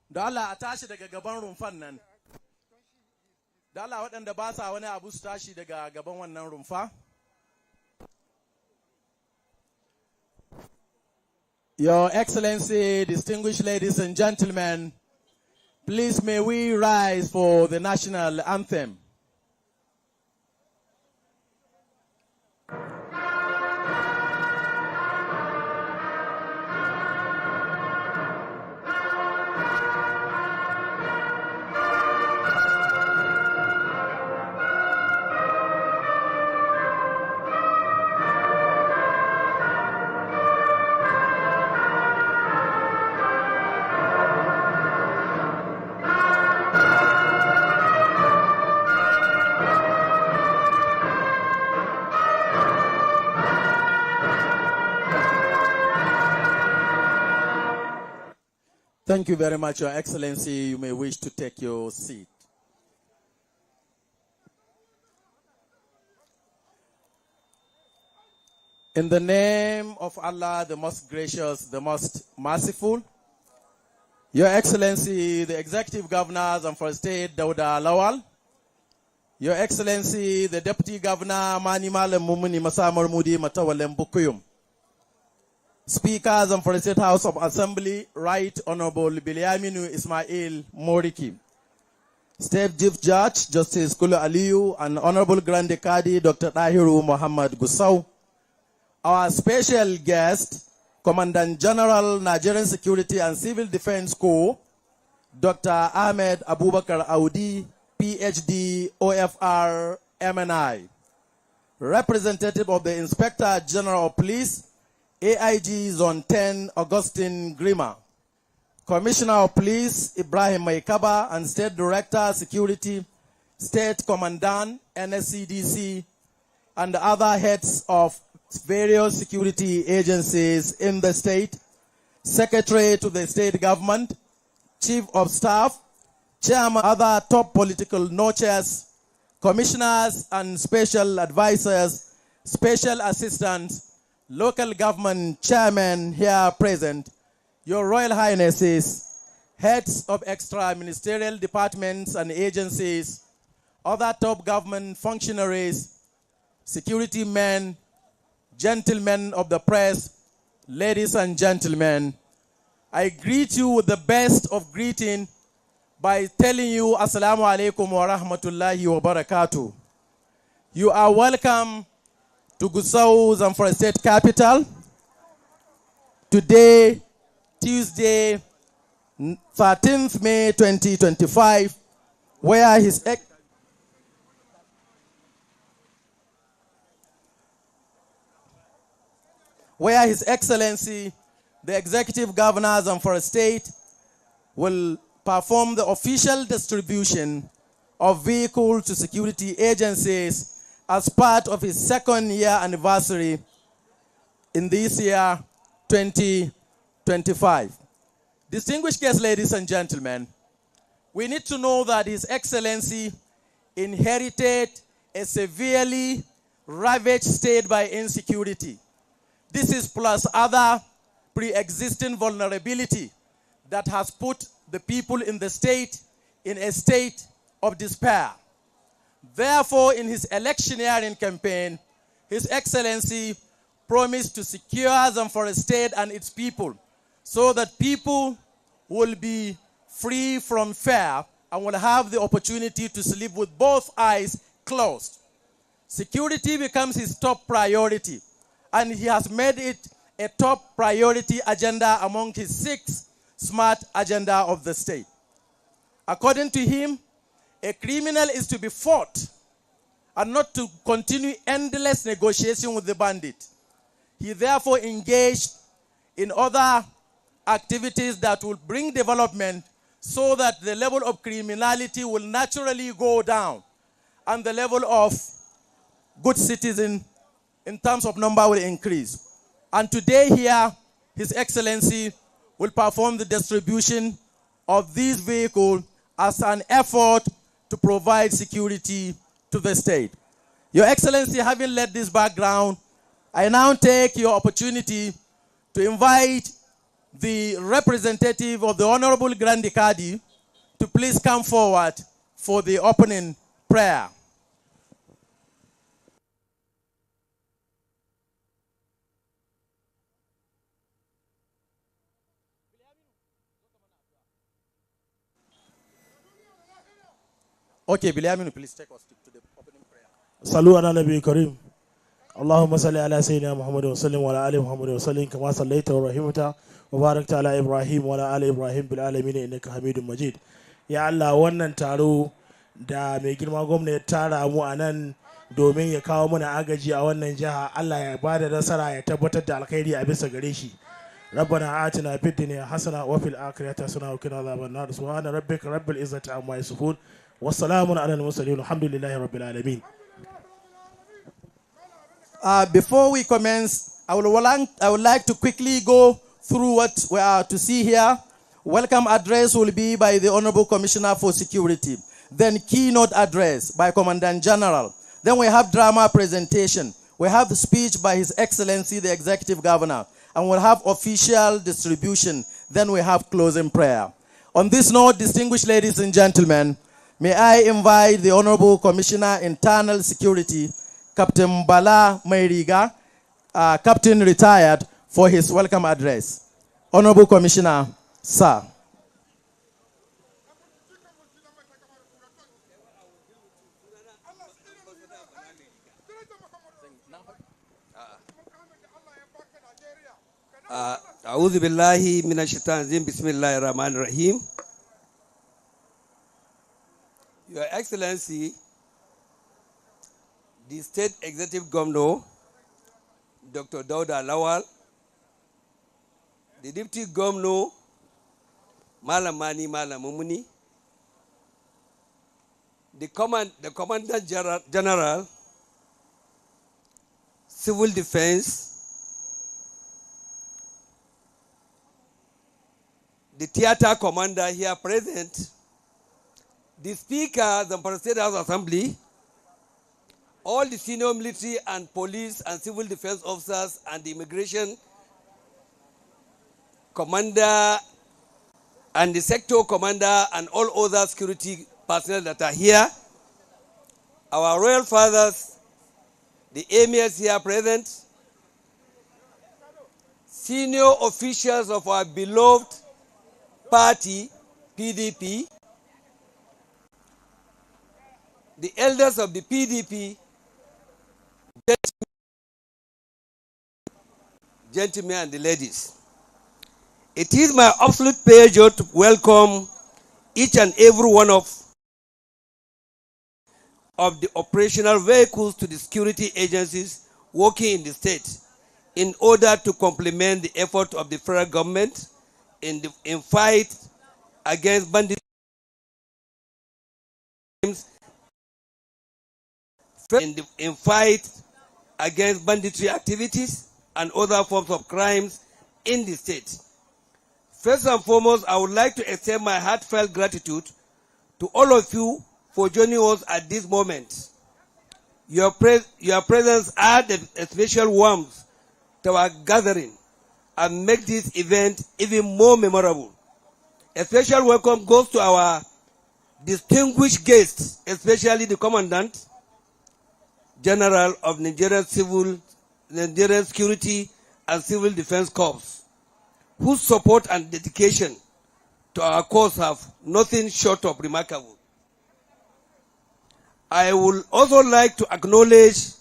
Da Allah a tashi daga gaban rumfan nan. Da Allah waɗanda ba sa wani abu su tashi daga gaban wannan rumfa. Your Excellency, distinguished ladies and gentlemen, please may we rise for the national anthem. Thank you very much, Your Excellency. You may wish to take your seat. In the name of Allah, the most gracious, the most merciful, Your Excellency, the Executive Governor, Zamfara State, Dauda Lawal, Your Excellency, the Deputy Governor, Mani Malam Mumuni Masamar Mudi Matawalem Bukuyum, Speakers of the State House of Assembly, Right Honorable Biliaminu Ismail Moriki, State Chief Judge Justice Kulu Aliyu, and Honorable Grand Kadi Dr. Tahiru Muhammad Gusau, our special guest, Commandant General Nigerian Security and Civil Defense Corps, Dr. Ahmed Abubakar Audi, PhD, OFR, MNI, Representative of the Inspector General of Police, AIG Zone 10, Augustine Grima, Commissioner of Police, Ibrahim Maikaba, and State Director, Security, State Commandant, NSCDC, and other heads of various security agencies in the state, Secretary to the State Government, Chief of Staff, Chairman, other top political notches, Commissioners and Special Advisors, Special Assistants, Local Government Chairmen here present, Your Royal Highnesses, Heads of Extra Ministerial Departments and Agencies, other top government functionaries, security men, gentlemen of the press, ladies and gentlemen, I greet you with the best of greeting by telling you Assalamu alaikum wa rahmatullahi wa barakatuh. You are welcome to Gusau, Zamfara State Capital. Today, Tuesday, 13th May 2025, where His Excellency, the Executive Governor of Zamfara State, will perform the official distribution of vehicles to security agencies as part of his second year anniversary in this year, 2025. Distinguished guests, ladies and gentlemen, we need to know that His Excellency inherited a severely ravaged state by insecurity. This is plus other pre-existing vulnerability that has put the people in the state in a state of despair. Therefore, in his electioneering campaign, His Excellency promised to secure Zamfara State and its people so that people will be free from fear and will have the opportunity to sleep with both eyes closed. Security becomes his top priority, and he has made it a top priority agenda among his 6 smart agenda of the state. According to him, a criminal is to be fought and not to continue endless negotiation with the bandit. He therefore engaged in other activities that will bring development so that the level of criminality will naturally go down and the level of good citizen in terms of number will increase. And today here, His Excellency will perform the distribution of these vehicles as an effort to provide security to the state. Your Excellency, having led this background, I now take your opportunity to invite the representative of the Honorable Grand Kadi to please come forward for the opening prayer. Okay, Biliaminu, please take us to the opening prayer. Salu ala Nabi Karim. Allahumma salli ala Sayyidina Muhammad wa sallim wa ala ali Muhammad wa sallim kama sallaita wa rahimta wa barakta ala Ibrahim wa ala ali Ibrahim bil alamin innaka Hamidum Majid. Ya Allah, wannan taro da mai girma gwamna ya tara mu a nan domin ya kawo mana agaji a wannan jiha, Allah ya bada nasara ya tabbatar da alkhairi a bisa gare shi. ربنا آتنا في الدنيا حسنة وفي الآخرة حسنة وقنا عذاب النار سبحان ربك رب العزة عما يصفون والسلام على المرسلين الحمد لله رب العالمين. Before we commence, I would like to quickly go through what we are to see here. Welcome address will be by the Honorable Commissioner for Security. Then keynote address by Commandant General. Then we have drama presentation. We have the speech by His Excellency the Executive Governor. And we'll have official distribution. Then we have closing prayer. On this note, distinguished ladies and gentlemen, may I invite the Honorable Commissioner Internal Security, Captain Bala Mairiga, Captain Retired, for his welcome address. Honorable Commissioner, sir. أعوذ بالله من الشيطان الرجيم بسم الله الرحمن الرحيم. Your Excellency, the State Executive Governor, Dr. Dauda Lawal, the Deputy Governor, Malam Mani Malam Mumuni, the Commandant General, Civil Defense, the theater commander here present, the Speaker, Zamfara State House Assembly, all the senior military and police and civil defense officers and the immigration commander and the sector commander and all other security personnel that are here, our royal fathers, the emirs here present, senior officials of our beloved party, PDP, the elders of the PDP, gentlemen and the ladies. It is my absolute pleasure to welcome each and every one of the operational vehicles to the security agencies working in the state in order to complement the effort of the federal government in fight against banditry, in fight against banditry activities and other forms of crimes in the state. First and foremost, I would like to extend my heartfelt gratitude to all of you for joining us at this moment. Your presence adds a special warmth to our gathering and make this event even more memorable. A special welcome goes to our distinguished guests, especially the Commandant General of Nigerian Security and Civil Defense Corps, whose support and dedication to our cause have nothing short of remarkable. I would also like to acknowledge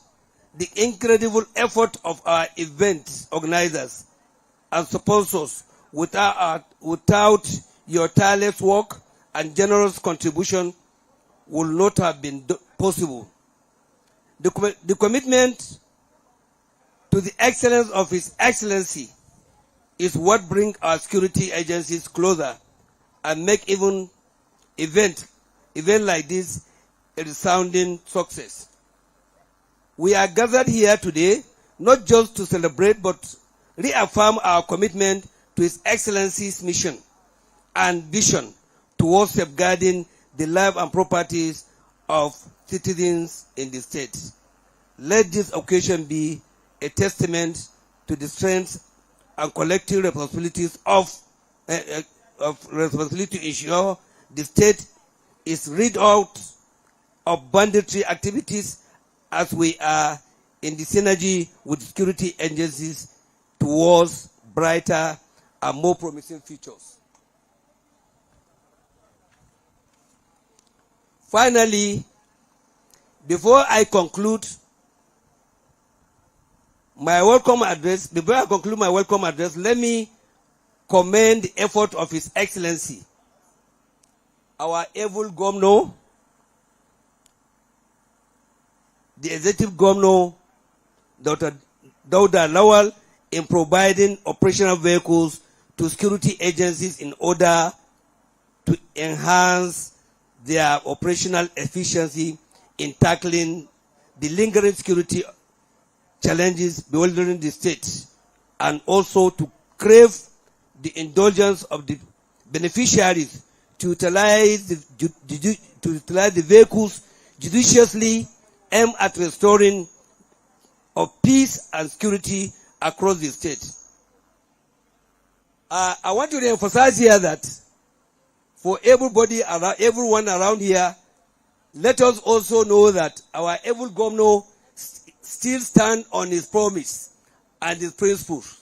the incredible effort of our event organizers and sponsors. Without your tireless work and generous contribution would not have been possible. The commitment to the excellence of His Excellency is what brings our security agencies closer and make even event like this a resounding success. We are gathered here today not just to celebrate but reaffirm our commitment to His Excellency's mission and vision towards safeguarding the life and properties of citizens in the state. Let this occasion be a testament to the strength and collective responsibilities of responsibility to ensure the state is rid out of banditry activities as we are in the synergy with security agencies towards brighter and more promising futures. Finally, before I conclude my welcome address, let me commend the effort of His Excellency, our able governor, the executive governor, Dr. Dauda Lawal, in providing operational vehicles to security agencies in order to enhance their operational efficiency in tackling the lingering security challenges bewildering the state, and also to crave the indulgence of the beneficiaries to utilize the vehicles judiciously aimed at restoring of peace and security across the state. I want to emphasize here that for everyone around here, let us also know that our able governor still stands on his promise and his principles.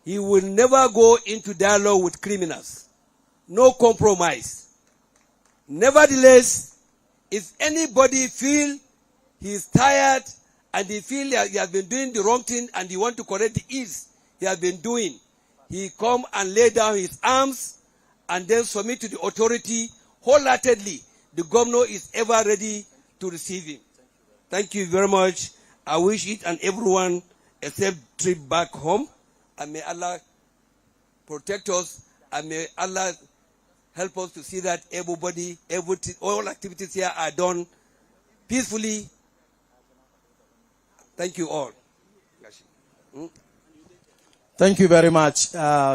He will never go into dialogue with criminals. No compromise. Nevertheless, if anybody feel he is tired and he feel he has been doing the wrong thing and he want to correct the ills he has been doing, he come and lay down his arms and then submit to the authority wholeheartedly. The governor is ever ready to receive him. Thank you very much. I wish each and everyone a safe trip back home, and may Allah protect us, and may Allah help us to see that everybody, all activities here are done peacefully. Thank you all. Thank you very much,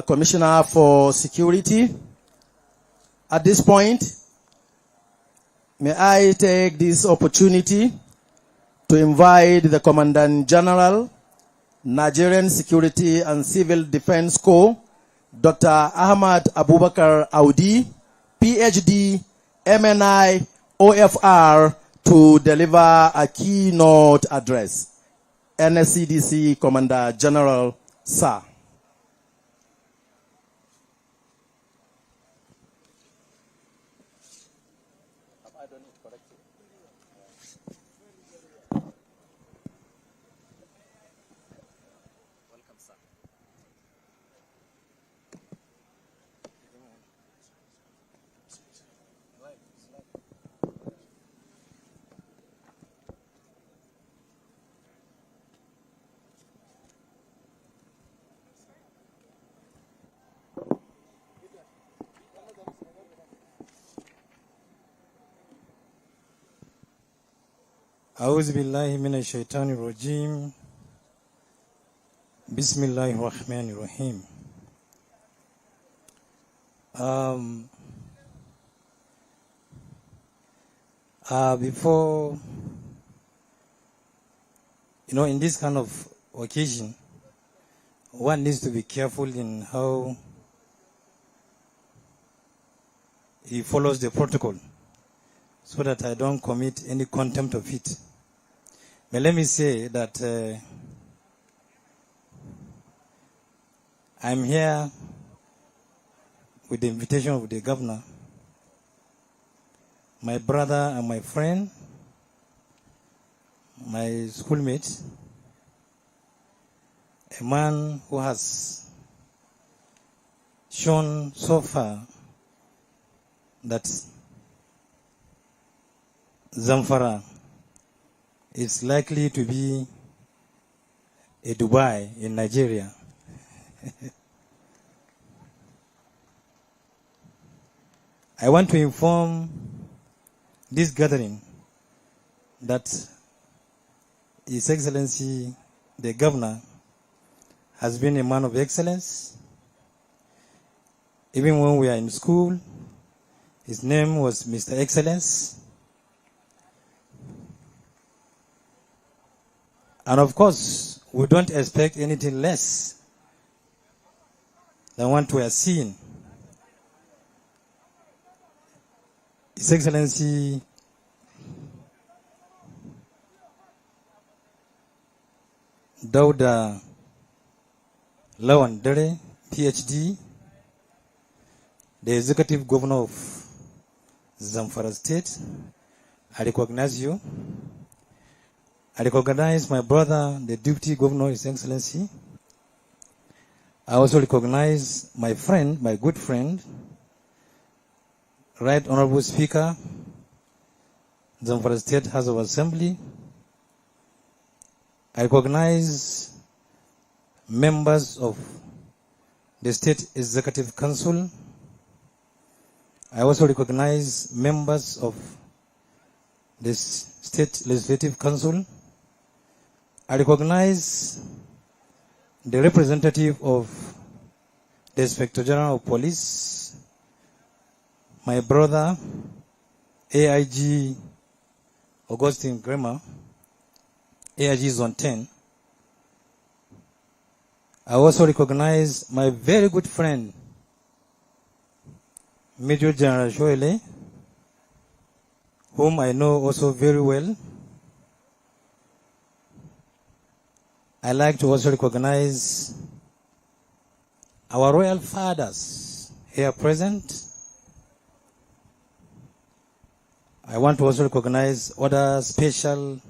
Commissioner for Security. At this point, may I take this opportunity to invite the Commandant General, Nigerian Security and Civil Defense Corps, Dr. Ahmad Abubakar Audi, PhD, MNI, OFR, to deliver a keynote address. NSCDC Commander General, sir. أعوذ بالله من الشيطان الرجيم بسم الله الرحمن الرحيم. Before, in this kind of occasion, one needs to be careful in how he follows the protocol so that I don't commit any contempt of it. But let me say that I'm here with the invitation of the governor, my brother and my friend, my schoolmate, a man who has shown so far that Zamfara is likely to be a Dubai in Nigeria. I want to inform this gathering that His Excellency the Governor has been a man of excellence. Even when we are in school, his name was Mr. Excellence. And of course, we don't expect anything less than what we are seeing. His Excellency Dauda Lawal, PhD, the Executive Governor of Zamfara State. I recognize you. I recognize my brother, the Deputy Governor, His Excellency. I also recognize my friend, my good friend, Right Honorable Speaker, Zamfara State House of Assembly. I recognize members of the State Executive Council. I also recognize members of the State Legislative Council. I recognize the representative of the Inspector General of Police, my brother, AIG Augustine Grema, AIG Zone 10. I also recognize my very good friend, Major General Shoele, whom I know also very well. I like to also recognize our royal fathers here present. I want to also recognize other special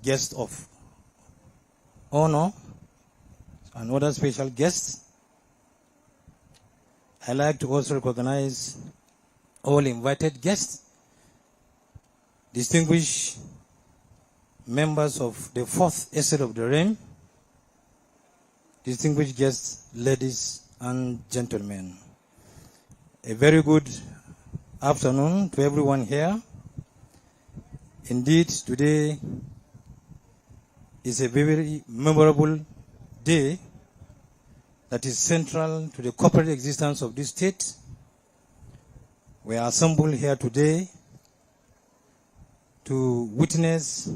guests of honor and other special guests. I like to also recognize all invited guests, distinguished members of the fourth estate of the realm, distinguished guests, ladies and gentlemen. A very good afternoon to everyone here. Indeed, today is a very memorable day that is central to the corporate existence of this state. We are assembled here today to witness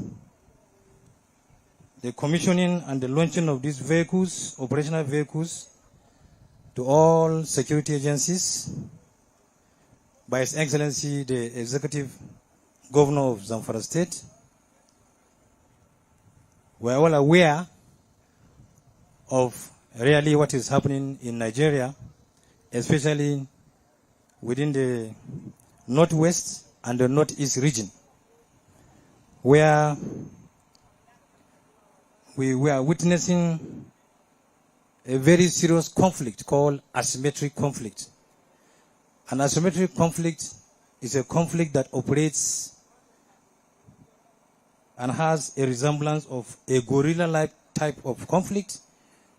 the commissioning and the launching of these vehicles, operational vehicles, to all security agencies by His Excellency, the Executive Governor of Zamfara State. We are all aware of really what is happening in Nigeria, especially within the northwest and the northeast region, where we are witnessing a very serious conflict called asymmetric conflict. An asymmetric conflict is a conflict that operates and has a resemblance of a guerrilla-like type of conflict,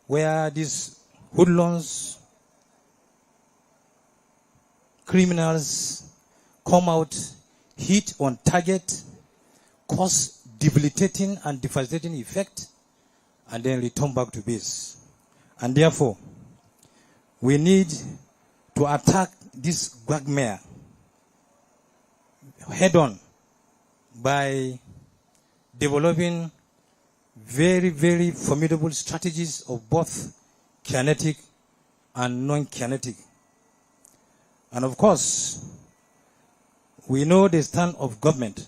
where these hoodlums, criminals come out, hit on target, cause debilitating and devastating effect, and then return back to base. And therefore, we need to attack this quagmire head-on by developing very, very formidable strategies of both kinetic and non-kinetic. And of course, we know the stand of government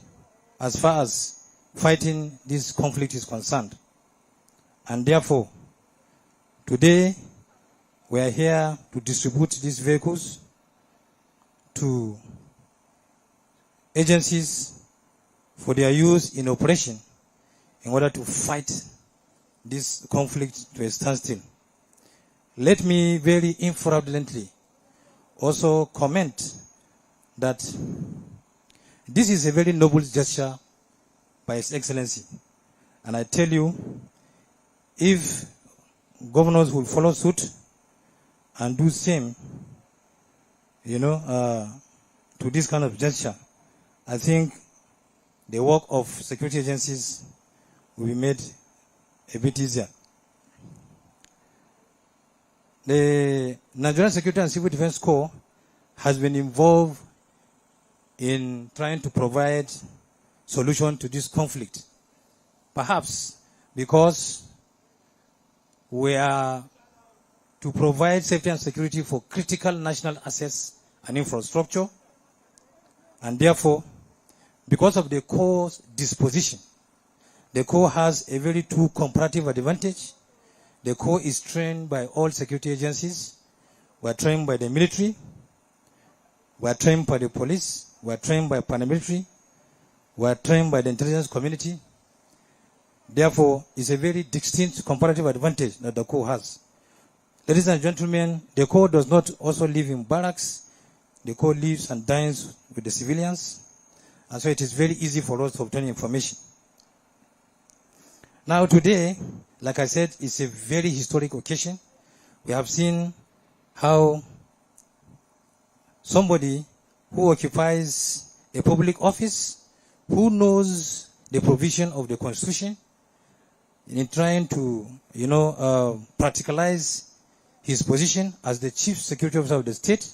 as far as fighting this conflict is concerned. And therefore, today, we are here to distribute these vehicles to agencies for their use in operation in order to fight this conflict to a standstill. Let me very infrequently also comment that this is a very noble gesture by His Excellency. And I tell you, if governors will follow suit and do same, to this kind of gesture, I think the work of security agencies will be made a bit easier. The Nigerian Security and Civil Defense Corps has been involved in trying to provide solution to this conflict. Perhaps because we are to provide safety and security for critical national assets and infrastructure. And therefore, because of the Corps' disposition, the Corps has a very true comparative advantage. The Corps is trained by all security agencies. We are trained by the military. We are trained by the police. We are trained by paramilitary. We are trained by the intelligence community. Therefore, it's a very distinct comparative advantage that the Corps has. Ladies and gentlemen, the Corps does not also live in barracks. The Corps lives and dines with the civilians. And so it is very easy for us to obtain information. Now today, like I said, it's a very historic occasion. We have seen how somebody who occupies a public office, who knows the provision of the Constitution, in trying to, practicalize his position as the Chief Security Officer of the state,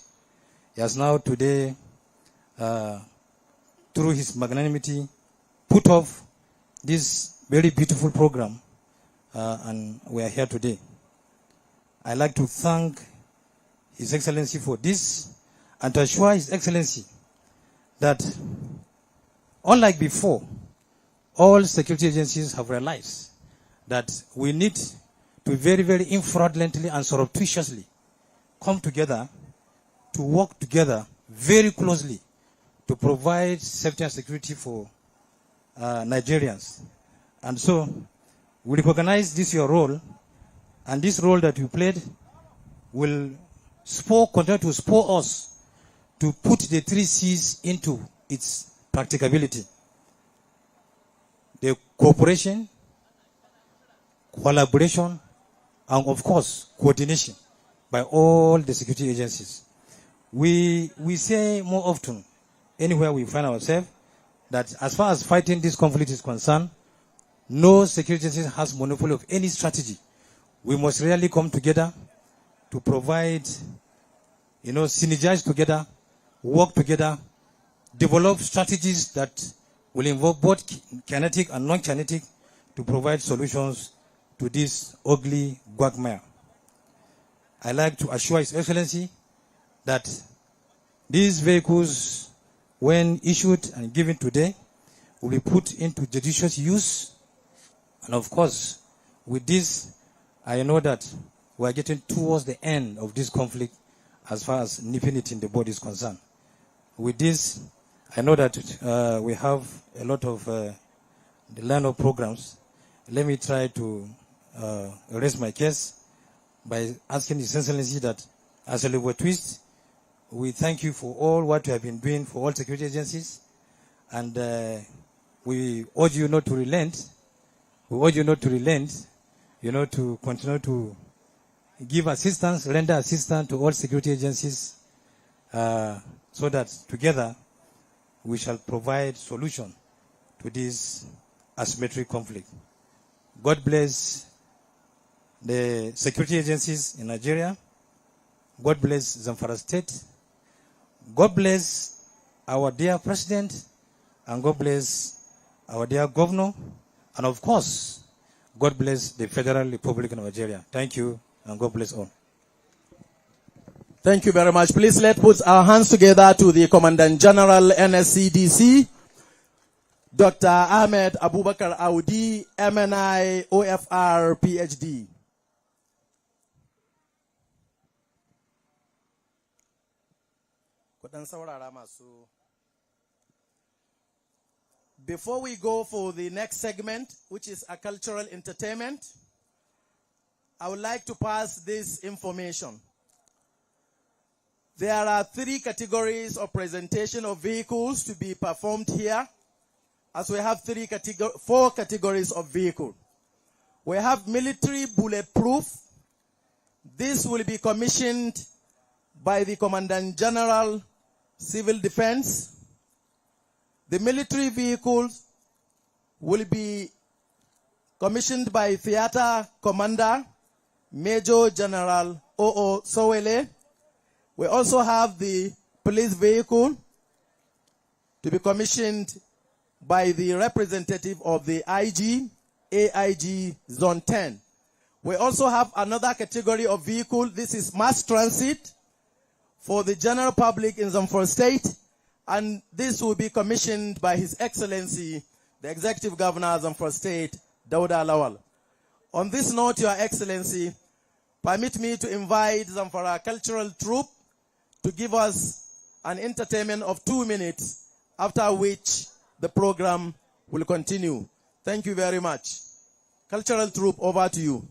he has now today, through his magnanimity, put off this very beautiful program, and we are here today. I'd like to thank His Excellency for this, and to assure His Excellency that, unlike before, all security agencies have realized that we need to very, very infraudulently and surreptitiously come together to work together very closely to provide safety and security for Nigerians. And so, we recognize this your role, and this role that you played will continue to spur us to put the 3 C's into its practicability. The cooperation, collaboration, and of course, coordination by all the security agencies. We say more often, anywhere we find ourselves, that as far as fighting this conflict is concerned, no security agency has monopoly of any strategy. We must really come together to provide, synergize together, work together, develop strategies that will involve both kinetic and non-kinetic to provide solutions to this ugly quagmire. I'd like to assure His Excellency that these vehicles, when issued and given today, will be put into judicious use. And of course, with this, I know that we are getting towards the end of this conflict as far as nipping it in the bud is concerned. With this, I know that we have a lot of the line of programs. Let me try to raise my case by asking His Excellency that, as a level twist, we thank you for all what you have been doing for all security agencies, and we urge you not to relent. We urge you not to relent, to continue to give assistance, render assistance to all security agencies, so that together we shall provide solution to this asymmetric conflict. God bless the security agencies in Nigeria. God bless Zamfara State. God bless our dear President, and God bless our dear Governor, and of course, God bless the Federal Republic of Nigeria. Thank you, and God bless all. Thank you very much. Please let's put our hands together to the Commandant General, NSCDC, Dr. Ahmed Abubakar Audi, MNI, OFR, PhD. Before we go for the next segment, which is a cultural entertainment, I would like to pass this information. There are 3 categories of presentation of vehicles to be performed here, as we have 4 categories of vehicle. We have military bulletproof. This will be commissioned by the Commandant General, Civil Defense. The military vehicles will be commissioned by Theater Commander, Major General O.O. Sowele. We also have the police vehicle to be commissioned by the representative of the IG, AIG Zone 10. We also have another category of vehicle. This is mass transit for the general public in Zamfara State, and this will be commissioned by His Excellency, the Executive Governor of Zamfara State, Dauda Lawal. On this note, Your Excellency, permit me to invite Zamfara Cultural Troupe to give us an entertainment of 2 minutes, after which the program will continue. Thank you very much. Cultural Troupe, over to you.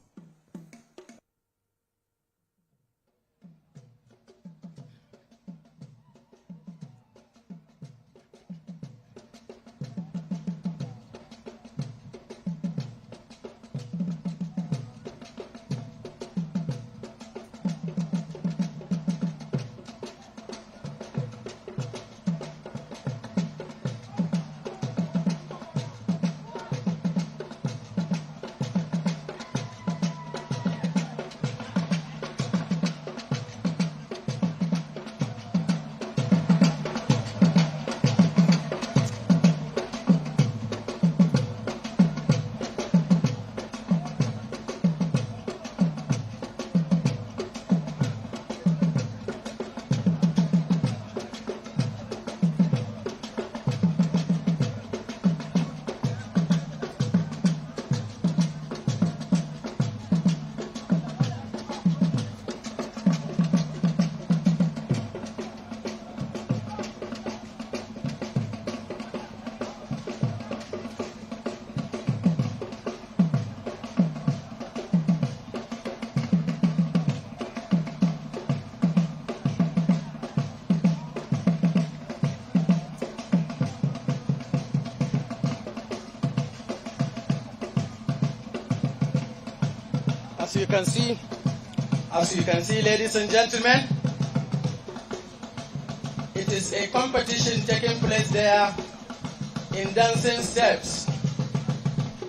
As you can see, ladies and gentlemen, it is a competition taking place there in dancing steps.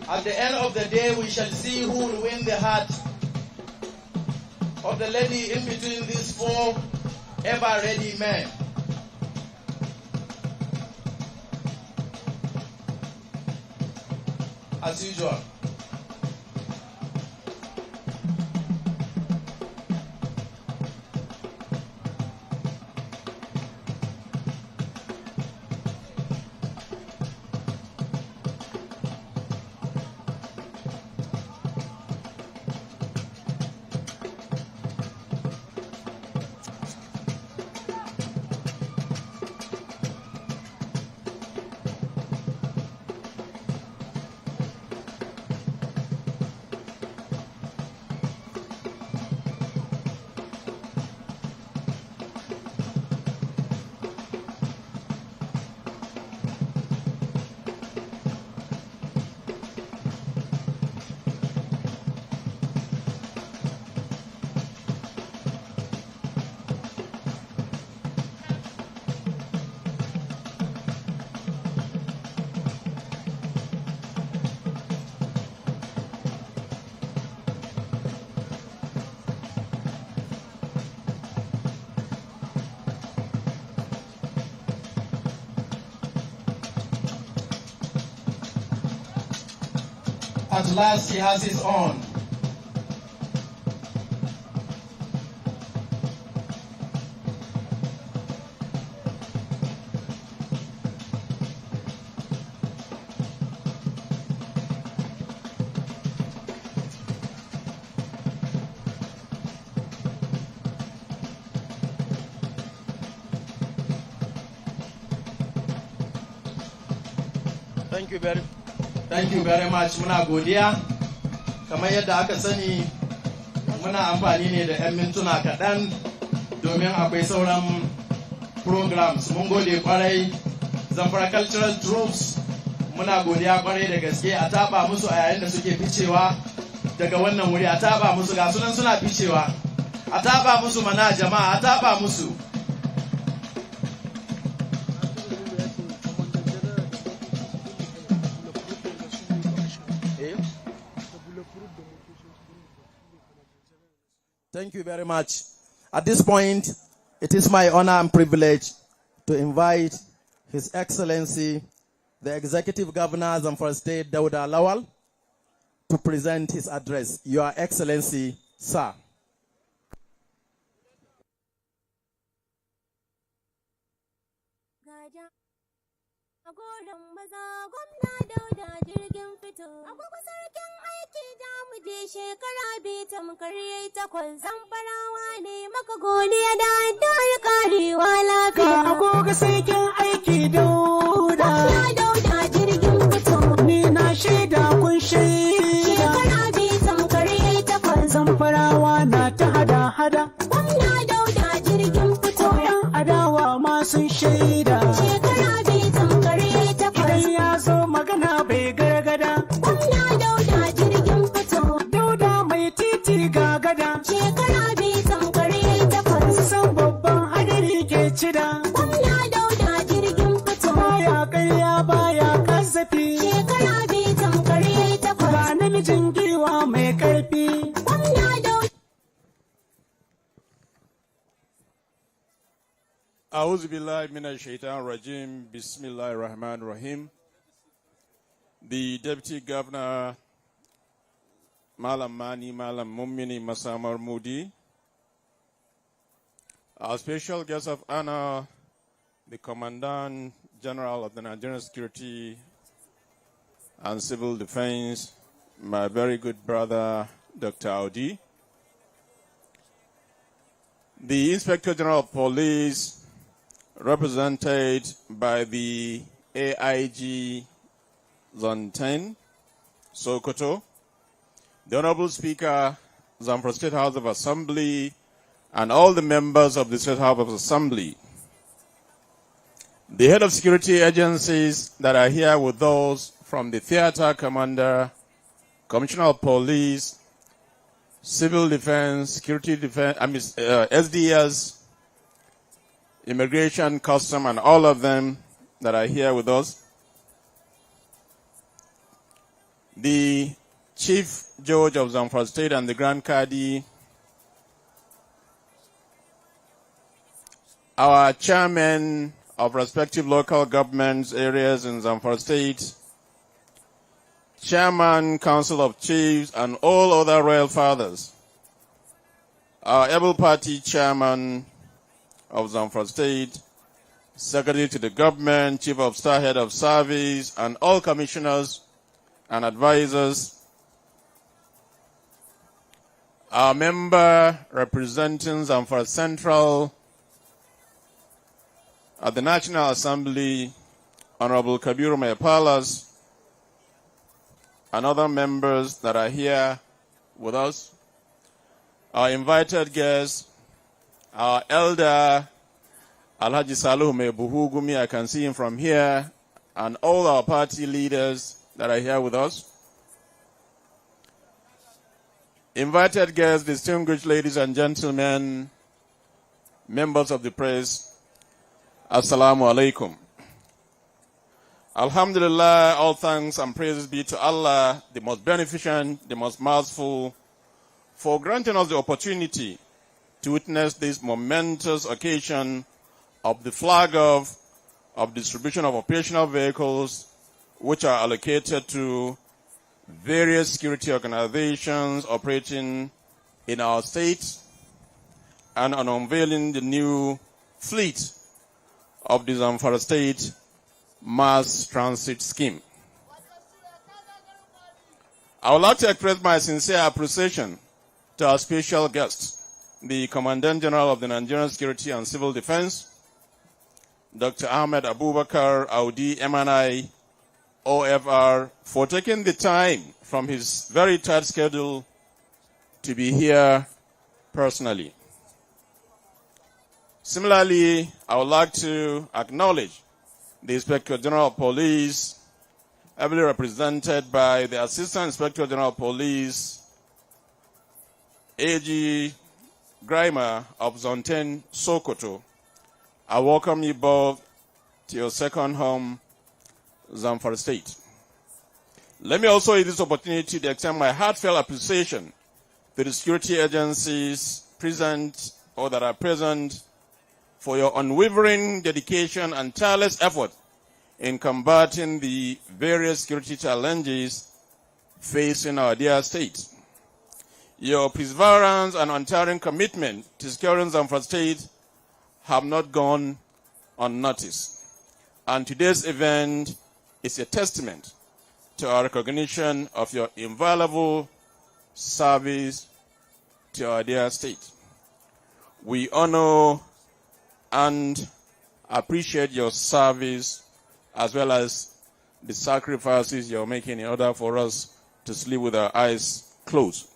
At the end of the day, we shall see who will win the heart of the lady in between these 4 ever-ready men. As usual. At last he has his own. Thank you very much. Muna godiya. Kamar yadda aka sani, muna amfani ne da 'yan mintuna kaɗan domin akwai sauran programs. Mun gode kwarai Zamfara Cultural Troops. Muna godiya kwarai da gaske, a taba musu a yayin da suke ficewa daga wannan wuri. A taba musu, ga sunan suna ficewa. A taba musu mana jama'a, a taba musu. Thank you very much. At this point, it is my honor and privilege to invite His Excellency, the Executive Governor of Zamfara State, Dauda Lawal, to present his address. Your Excellency, sir. Goron maza gwamna Dauda jirgin fito. Agogo sarkin aiki da mu je shekara biyu tamkar yayi takwas. Zamfarawa ne maka godiya da addu'ar karewa lafiya. Agogo sarkin aiki Dauda. Gwamna Dauda jirgin fito. Ni na shaida kun shaida. Shekara biyu tamkar yayi takwas. Zamfarawa na ta hada-hada. Gwamna Dauda jirgin fito. Yan adawa ma sun shaida. Shekara biyu tamkar yayi takwas. Idan ya zo magana bai gargada. Gwamna Dauda jirgin fito. Dauda mai titi ga gada. Shekara biyu tamkar yayi takwas. San babban hadari ke cida. Gwamna Dauda jirgin fito. Baya ƙarya baya kasafi. Shekara biyu tamkar yayi takwas. Ba namijin giwa mai ƙarfi. Gwamna Dauda. A'udhu billahi minash shaitanir rajim. Bismillahir rahmanir rahim. The Deputy Governor, Malam Mani, Malam Mummini Masamar Mudi, our special guest of honor, the Commandant General of the Nigerian Security and Civil Defense, my very good brother, Dr. Audi, the Inspector General of Police, represented by the AIG Zone 10, Sokoto, the Honorable Speaker, Zamfara State House of Assembly, and all the members of the State House of Assembly, the head of security agencies that are here with those from the Theater Commander, Commissioner of Police, Civil Defense, Security Defense, SDS, Immigration, Custom, and all of them that are here with us. The Chief Judge of Zamfara State and the Grand Kadi, our chairmen of respective local governments areas in Zamfara State, Chairman, Council of Chiefs, and all other royal fathers, our able party chairman of Zamfara State, Secretary to the Government, Chief of Staff, Head of Service, and all commissioners and advisors, our member representing Zamfara Central at the National Assembly, Honorable Kabiru Mayapalas, and other members that are here with us, our invited guests, our elder, Alhaji Saluhu Mebuhugumi, I can see him from here, and all our party leaders that are here with us. Invited guests, distinguished ladies and gentlemen, members of the press, Assalamu alaikum. Alhamdulillah, all thanks and praises be to Allah, the most beneficent, the most merciful, for granting us the opportunity to witness this momentous occasion of the flag off of distribution of operational vehicles which are allocated to various security organizations operating in our state, and on unveiling the new fleet of the Zamfara State Mass Transit Scheme. I would like to express my sincere appreciation to our special guest, the Commandant General of the Nigerian Security and Civil Defense, Dr. Ahmed Abubakar Audi, MNI, OFR, for taking the time from his very tight schedule to be here personally. Similarly, I would like to acknowledge the Inspector General of Police, ably represented by the Assistant Inspector General of Police, AG Grimer of Zone 10, Sokoto. I welcome you both to your second home, Zamfara State. Let me also use this opportunity to extend my heartfelt appreciation to the security agencies present or that are present for your unwavering dedication and tireless effort in combating the various security challenges facing our dear state. Your perseverance and untiring commitment to securing Zamfara State have not gone unnoticed. And today's event is a testament to our recognition of your invaluable service to our dear state. We honor and appreciate your service as well as the sacrifices you're making in order for us to sleep with our eyes closed.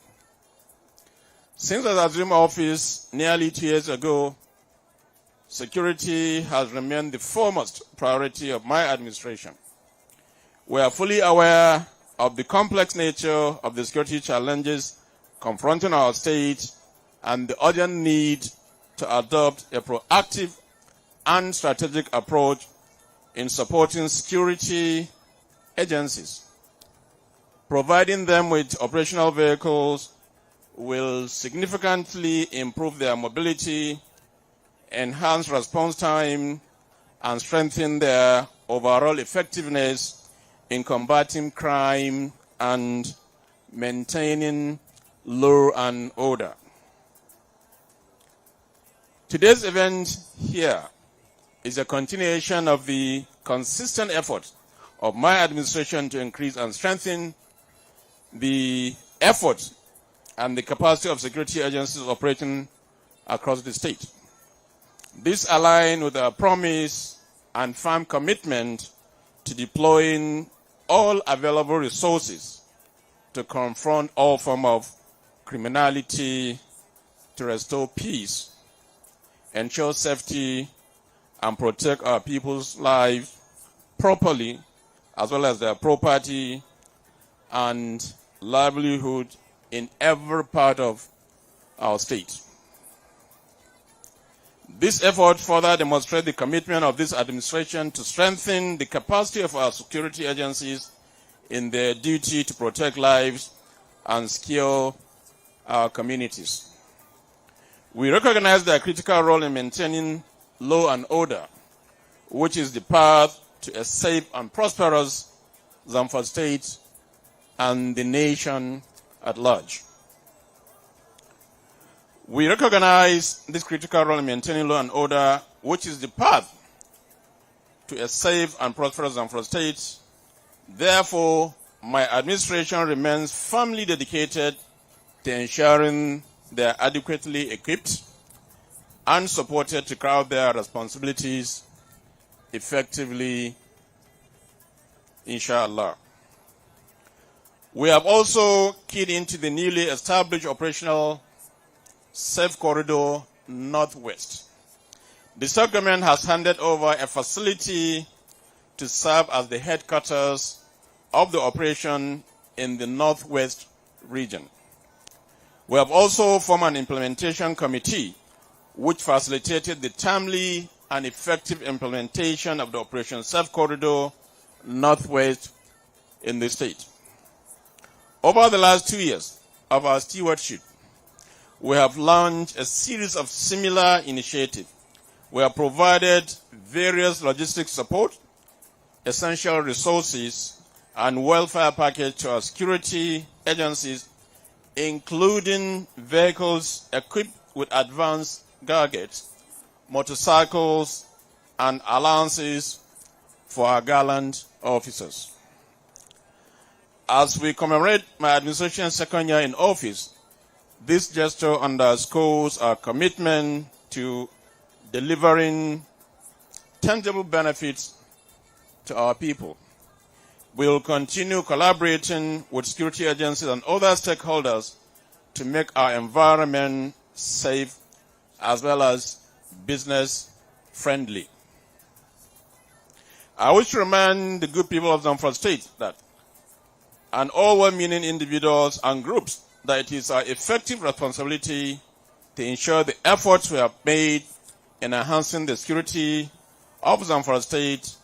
Since I assumed office nearly 2 years ago, security has remained the foremost priority of my administration. We are fully aware of the complex nature of the security challenges confronting our state and the urgent need to adopt a proactive and strategic approach in supporting security agencies. Providing them with operational vehicles will significantly improve their mobility, enhance response time, and strengthen their overall effectiveness in combating crime and maintaining law and order. Today's event here is a continuation of the consistent effort of my administration to increase and strengthen the effort and the capacity of security agencies operating across the state. This aligns with our promise and firm commitment to deploying all available resources to confront all forms of criminality, to restore peace, ensure safety, and protect our people's lives properly, as well as their property and livelihood in every part of our state. This effort further demonstrates the commitment of this administration to strengthen the capacity of our security agencies in their duty to protect lives and secure our communities. We recognize their critical role in maintaining law and order, which is the path to a safe and prosperous Zamfara State and the nation at large. We recognize this critical role in maintaining law and order, which is the path to a safe and prosperous Zamfara State. Therefore, my administration remains firmly dedicated to ensuring they are adequately equipped and supported to carry out their responsibilities effectively, inshallah. We have also keyed into the newly established operational Safe Corridor Northwest. The State government has handed over a facility to serve as the headquarters of the operation in the Northwest region. We have also formed an implementation committee which facilitated the timely and effective implementation of the Operation Safe Corridor Northwest in the state. Over the last 2 years of our stewardship, we have launched a series of similar initiatives. We have provided various logistics support, essential resources, and welfare package to our security agencies, including vehicles equipped with advanced gadgets, motorcycles, and allowances for our gallant officers. As we commemorate my administration's second year in office, this gesture underscores our commitment to delivering tangible benefits to our people. We will continue collaborating with security agencies and other stakeholders to make our environment safe as well as business friendly. I wish to remind the good people of Zamfara State that, and all well-meaning individuals and groups, that it is our effective responsibility to ensure the efforts we have made in enhancing the security of Zamfara State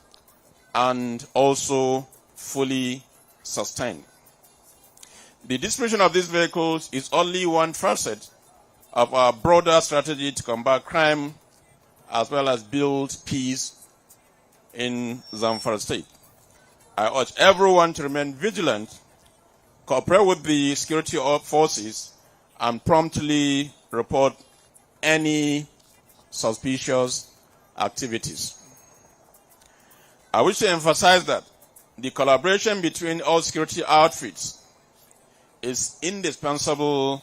and also fully sustained. The distribution of these vehicles is only one facet of our broader strategy to combat crime as well as build peace in Zamfara State. I urge everyone to remain vigilant cooperate with the security forces, and promptly report any suspicious activities. I wish to emphasize that the collaboration between all security outfits is indispensable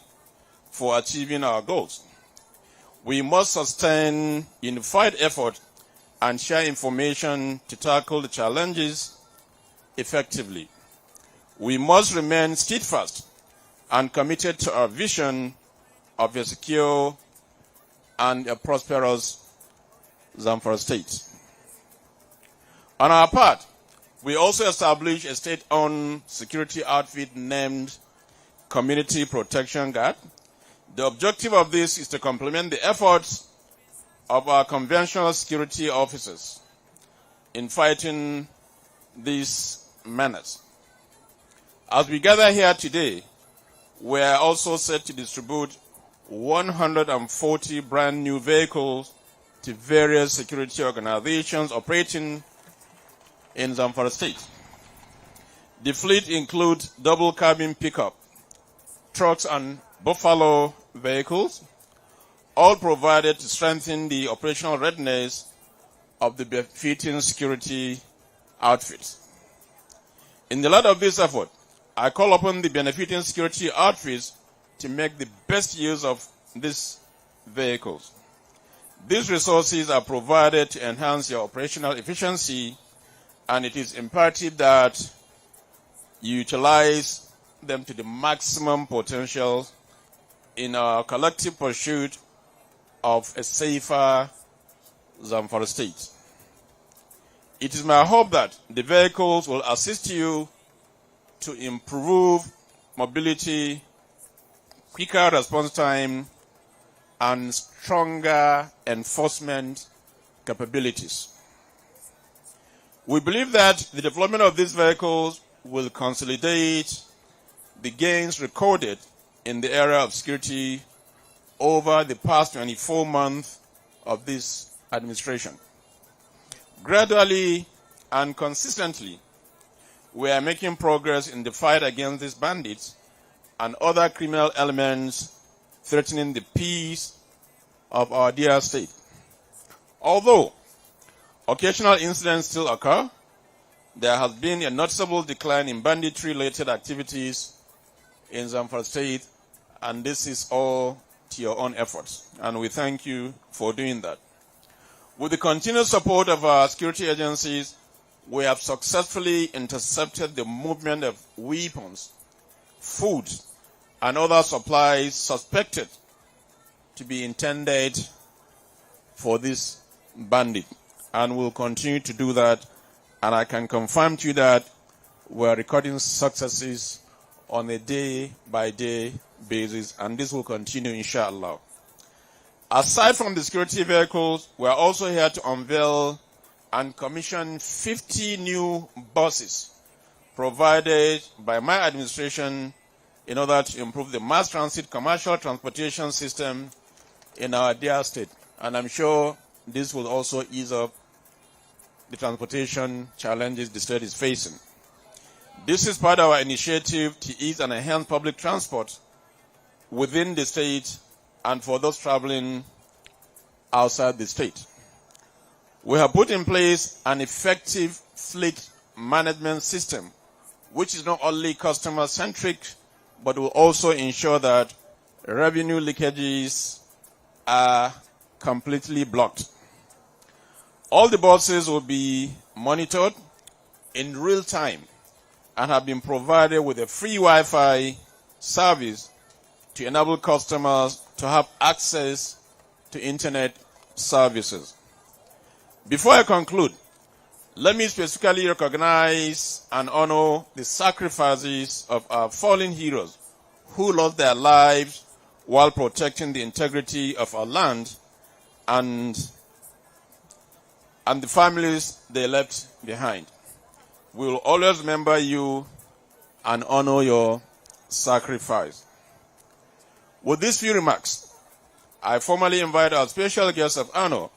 for achieving our goals. We must sustain unified effort and share information to tackle the challenges effectively. We must remain steadfast and committed to our vision of a secure and a prosperous Zamfara state. On our part, we also established a state-owned security outfit named Community Protection Guard. The objective of this is to complement the efforts of our conventional security officers in fighting these menace. As we gather here today, we are also set to distribute 140 brand new vehicles to various security organizations operating in Zamfara State. The fleet includes double cabin pickup, trucks and buffalo vehicles, all provided to strengthen the operational readiness of the befitting security outfits. In the light of this effort, I call upon the benefiting security outfits to make the best use of these vehicles. These resources are provided to enhance your operational efficiency, and it is imperative that you utilize them to the maximum potential in our collective pursuit of a safer Zamfara state. It is my hope that the vehicles will assist you to improve mobility, quicker response time, and stronger enforcement capabilities. We believe that the development of these vehicles will consolidate the gains recorded in the area of security over the past 24 months of this administration. Gradually and consistently, we are making progress in the fight against these bandits and other criminal elements threatening the peace of our dear state. Although occasional incidents still occur, there has been a noticeable decline in banditry-related activities in Zamfara State, and this is all to your own efforts, and we thank you for doing that. With the continued support of our security agencies, we have successfully intercepted the movement of weapons, food, and other supplies suspected to be intended for this bandit, and will continue to do that. And I can confirm to you that we're recording successes on a day-by-day basis, and this will continue, inshallah. Aside from the security vehicles, we're also here to unveil and commission 50 new buses provided by my administration in order to improve the mass transit commercial transportation system in our dear state. And I'm sure this will also ease up the transportation challenges the state is facing. This is part of our initiative to ease and enhance public transport within the state and for those traveling outside the state. We have put in place an effective fleet management system, which is not only customer-centric, but will also ensure that revenue leakages are completely blocked. All the buses will be monitored in real time and have been provided with a free Wi-Fi service to enable customers to have access to internet services. Before I conclude, let me specifically recognize and honor the sacrifices of our fallen heroes who lost their lives while protecting the integrity of our land and the families they left behind. We will always remember you and honor your sacrifice. With these few remarks, I formally invite our special guest of honor,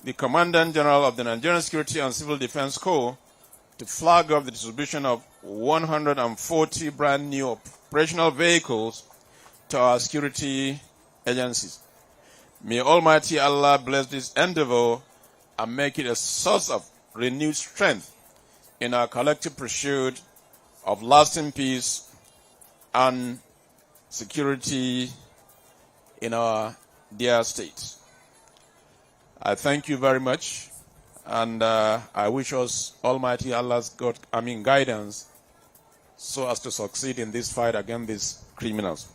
the Commandant General of the Nigerian Security and Civil Defense Corps, to flag off the distribution of 140 brand new operational vehicles to our security agencies. May Almighty Allah bless this endeavor and make it a source of renewed strength in our collective pursuit of lasting peace and security in our dear state. I thank you very much, and I wish us Almighty Allah's guidance so as to succeed in this fight against these criminals.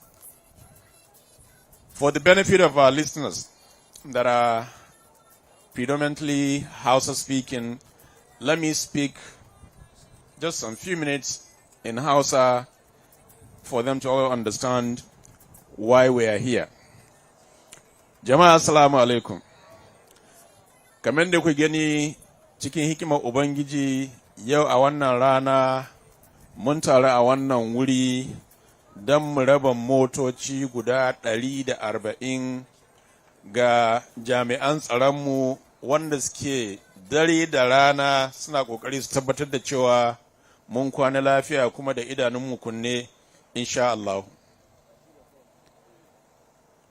For the benefit of our listeners that are predominantly Hausa speaking, let me speak just some few minutes in Hausa for them to all understand why we are here. Jama'a assalamu alaikum. Kamar da ku gani cikin hikimar Ubangiji yau a wannan rana mun taru a wannan wuri don mu raba motoci guda 140 ga jami'an tsaronmu wanda suke dare da rana suna kokari su tabbatar da cewa mun kwana lafiya kuma da idanunmu kunne insha Allah.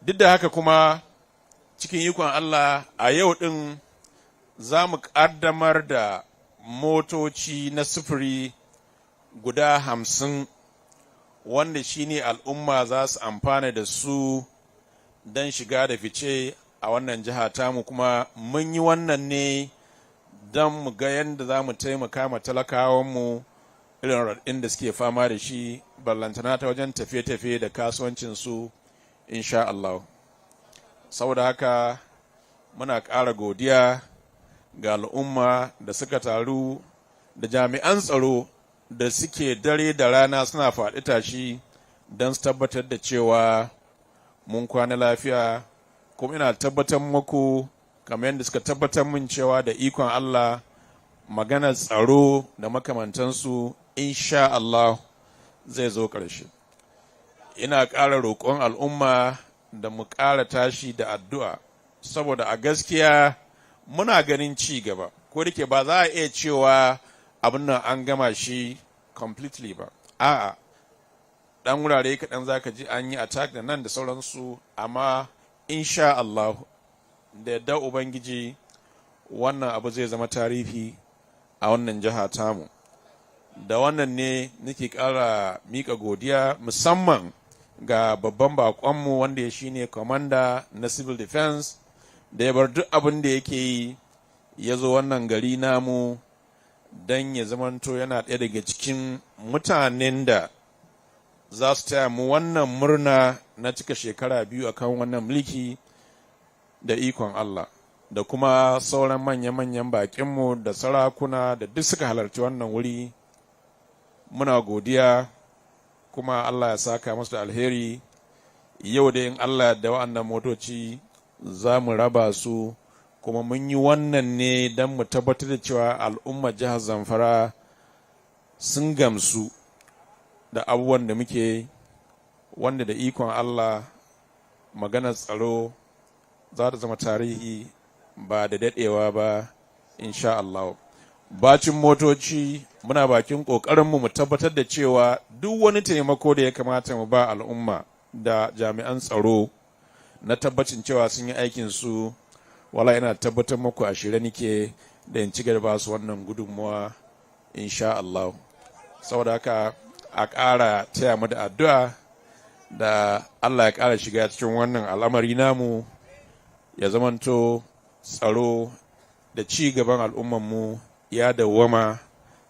Duk da haka kuma cikin ikon Allah a yau din za mu ƙaddamar da motoci na sufuri guda 50 wanda shine al'umma za su amfana da su don shiga da fice a wannan jiha tamu, kuma mun yi wannan ne don mu ga yadda za mu taimaka ma talakawanmu irin raɗin da suke fama da shi ballantana ta wajen tafiye-tafiye da kasuwancinsu insha Allah. Saboda haka muna ƙara godiya ga al'umma da suka taru da jami'an tsaro da suke dare da rana suna faɗi tashi don su tabbatar da cewa mun kwana lafiya, kuma ina tabbatar muku kamar yadda suka tabbatar min cewa da ikon Allah maganar tsaro da makamantansu insha Allah zai zo ƙarshe. Ina ƙara roƙon al'umma da mu ƙara tashi da addu'a, saboda a gaskiya muna ganin ci gaba, ko da ke ba za a iya cewa abin nan an gama shi completely ba. A'a, ɗan wurare kaɗan za ka ji an yi attack da nan da sauransu, amma insha Allah da yadda Ubangiji wannan abu zai zama tarihi a wannan jiha tamu. Da wannan ne nake ƙara miƙa godiya musamman ga babban baƙonmu wanda ya shine komanda na civil defense da ya bar duk abin da yake yi ya zo wannan gari namu don ya zamanto yana ɗaya daga cikin mutanen da za su taya mu wannan murna na cika shekara 2 akan wannan mulki da ikon Allah, da kuma sauran manya-manyan baƙinmu da sarakuna da duk suka halarci wannan wuri. Muna godiya, kuma Allah ya saka masu da alheri. Yau da in Allah da wa'annan motoci za mu raba su, kuma mun yi wannan ne don mu tabbatar da cewa al'ummar jihar Zamfara sun gamsu da abubuwan da muke, wanda da ikon Allah maganar tsaro za ta zama tarihi ba da daɗewa ba insha Allah. Bacin motoci muna bakin ƙoƙarinmu mu tabbatar da cewa duk wani taimako da ya kamata mu ba al'umma da jami'an tsaro na tabbacin cewa sun yi aikinsu, wala yana tabbatar muku a shirye nike da in ci gaba su wannan gudunmuwa insha Allah. Saboda haka a ƙara taya mu da addu'a da Allah ya ƙara shiga cikin wannan al'amari namu, ya zamanto tsaro da ci gaban al'ummanmu ya dawwama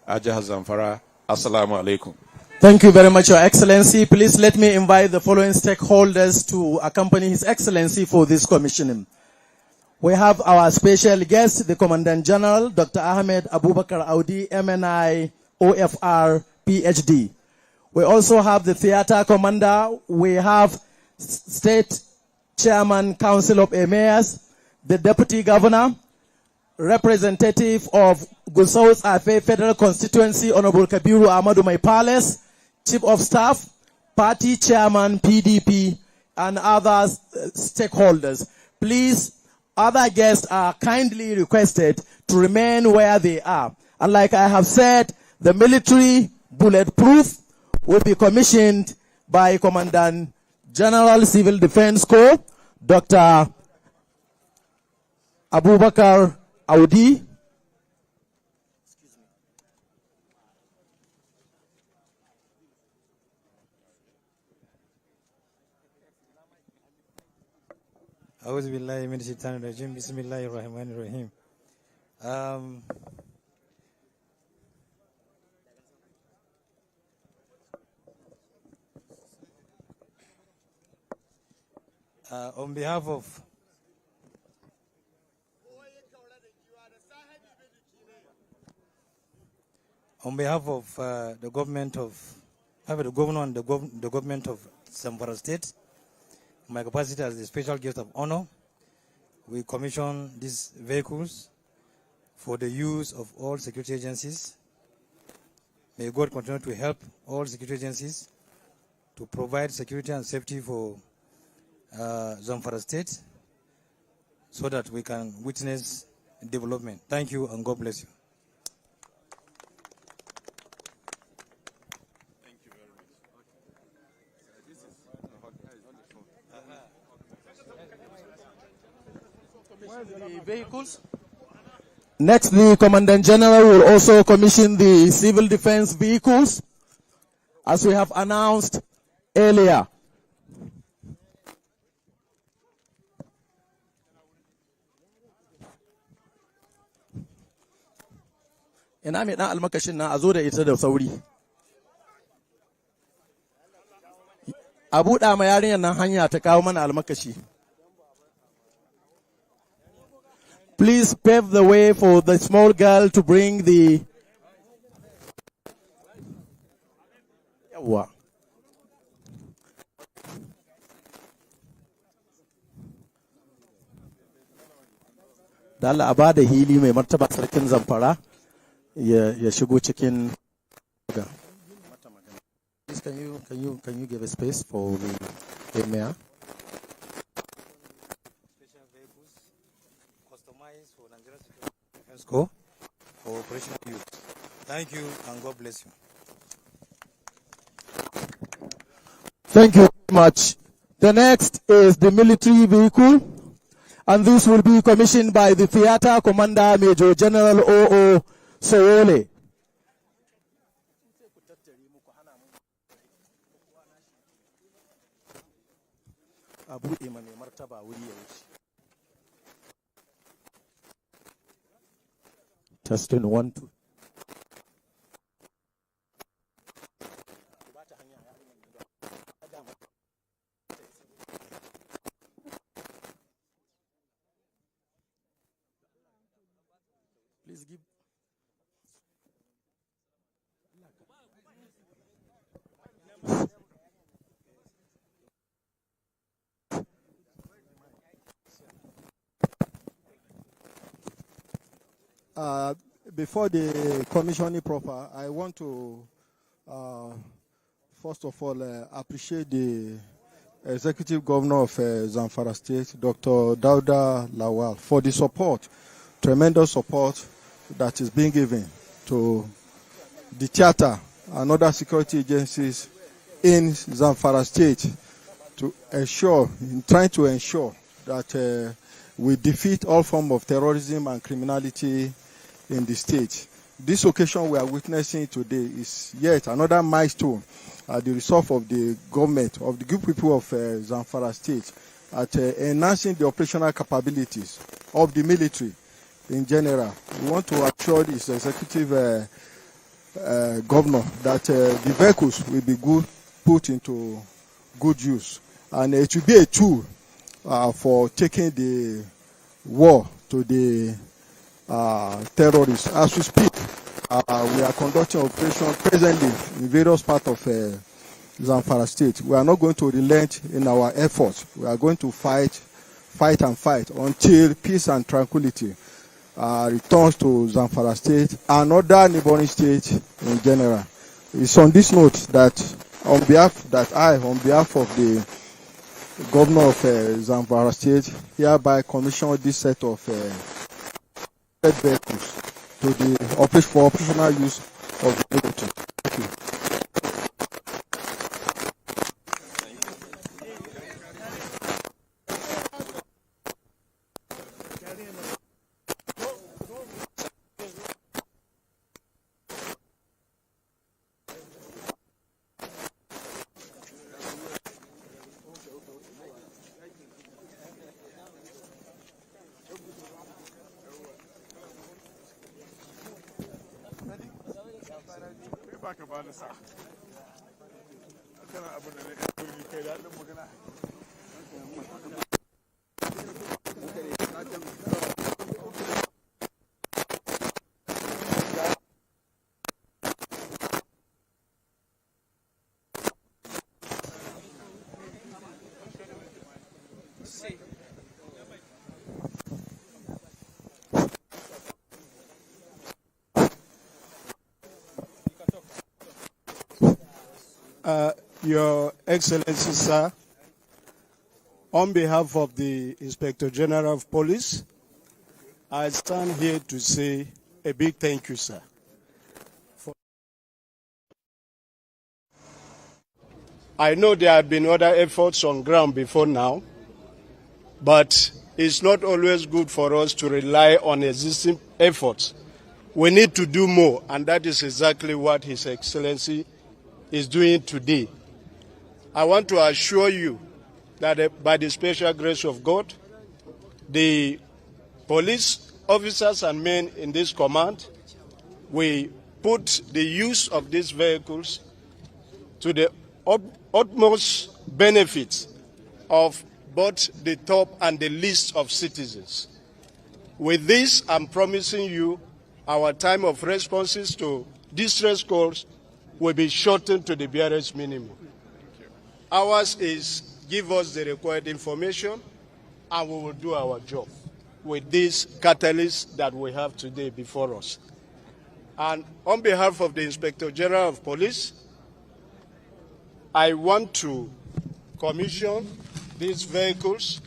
a jihar Zamfara. Assalamu alaikum. Thank you very much, Your Excellency. Please let me invite the following stakeholders to accompany His Excellency for this commissioning. We have our special guest, the Commandant General, Dr. Ahmed Abubakar Audi, MNI, OFR, PhD. We also have the theater commander. We have State Chairman, Council of Emirs, the Deputy Governor, representative of Gusau's Afe Federal Constituency, Honorable Kabiru Ahmadu Maipales, Chief of Staff, Party Chairman, PDP, and other stakeholders. Please, other guests are kindly requested to remain where they are. And like I have said, the military, bulletproof will be commissioned by Commandant General Civil Defense Corps, Dr. Abubakar Audi. A'udhu billahi minash shaitanir rajim. Bismillahir rahmanir rahim. On behalf of the government of the governor and the government of Zamfara State, my capacity as the special guest of honor, we commission these vehicles for the use of all security agencies. May God continue to help all security agencies to provide security and safety for Zamfara State so that we can witness development. Thank you and God bless you. The vehicles. Next, the Commandant General will also commission the civil defense vehicles, as we have announced earlier. Ina mai ɗan almakashin na a zo da ita da sauri. A buɗa ma yarinyar nan hanya ta kawo mana almakashi. Please pave the way for the small girl to bring the... Yawa. Da Allah a ba da hili mai martaba sarkin Zamfara ya shigo cikin... Please can you give a space for the mayor? Go for operational use. Thank you and God bless you. Thank you very much. The next is the military vehicle, and this will be commissioned by the Theater Commander Major General O.O. Sowole. Testing 1, 2. Please give. Before the commissioning proper, I want to first of all appreciate the Executive Governor of Zamfara State, Dr. Dauda Lawal, for the support, tremendous support that is being given to the theater and other security agencies in Zamfara State to ensure, trying to ensure that we defeat all forms of terrorism and criminality in the state. This occasion we are witnessing today is yet another milestone at the resolve of the government, of the good people of Zamfara State, at enhancing the operational capabilities of the military in general. We want to assure this executive governor that the vehicles will be put into good use, and it will be a tool for taking the war to the terrorists. As we speak, we are conducting operations presently in various parts of Zamfara State. We are not going to relent in our efforts. We are going to fight until peace and tranquility returns to Zamfara State and other neighboring states in general. It's on this note that on behalf of the governor of Zamfara State, hereby commission this set of vehicles to the operational use of the military. Thank you. Your Excellency, sir, on behalf of the Inspector General of Police, I stand here to say a big thank you, sir. I know there have been other efforts on ground before now, but it's not always good for us to rely on existing efforts. We need to do more, and that is exactly what His Excellency is doing today. I want to assure you that by the special grace of God, the police officers and men in this command will put the use of these vehicles to the utmost benefit of both the top and the least of citizens. With this, I'm promising you our time of responses to distress calls will be shortened to the barest minimum. Ours is give us the required information and we will do our job with this catalyst that we have today before us. And on behalf of the Inspector General of Police, I want to commission these vehicles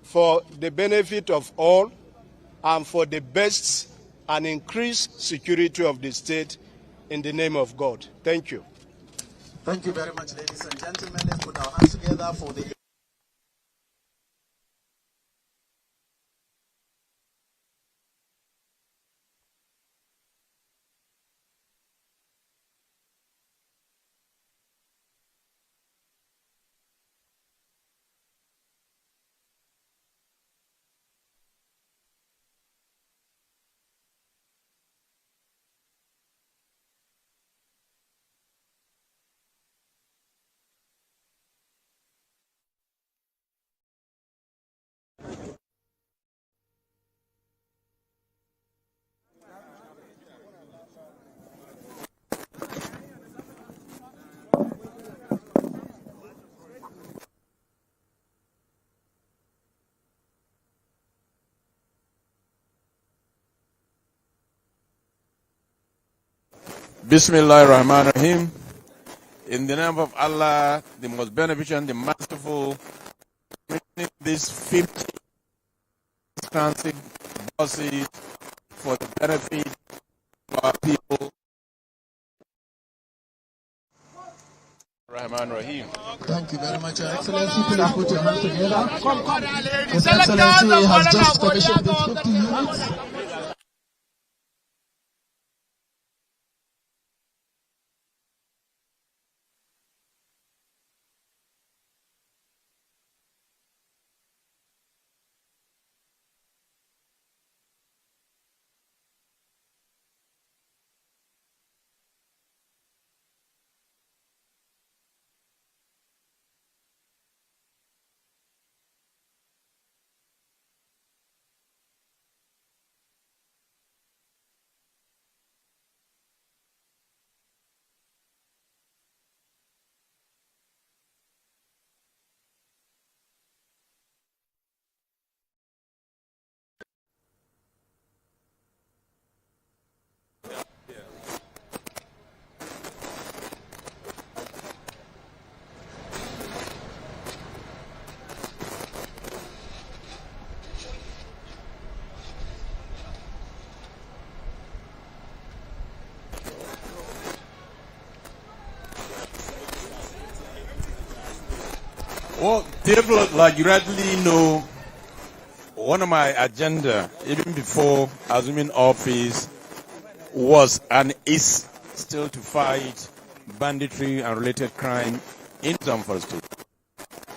for the benefit of all and for the best and increased security of the state in the name of God. Thank you. Thank you very much, ladies and gentlemen. Let's put our hands together for the Bismillah ar-Rahman ar-Rahim. In the name of Allah, the most beneficent, the merciful, these 50 transit buses for the benefit of our people. Rahman Rahim. Thank you very much, Your Excellency. Please put your hands together. His Excellency has just commissioned these 50 units. Well, people, like you rightly know, one of my agenda, even before assuming office, was and is still to fight banditry and related crime in Zamfara State.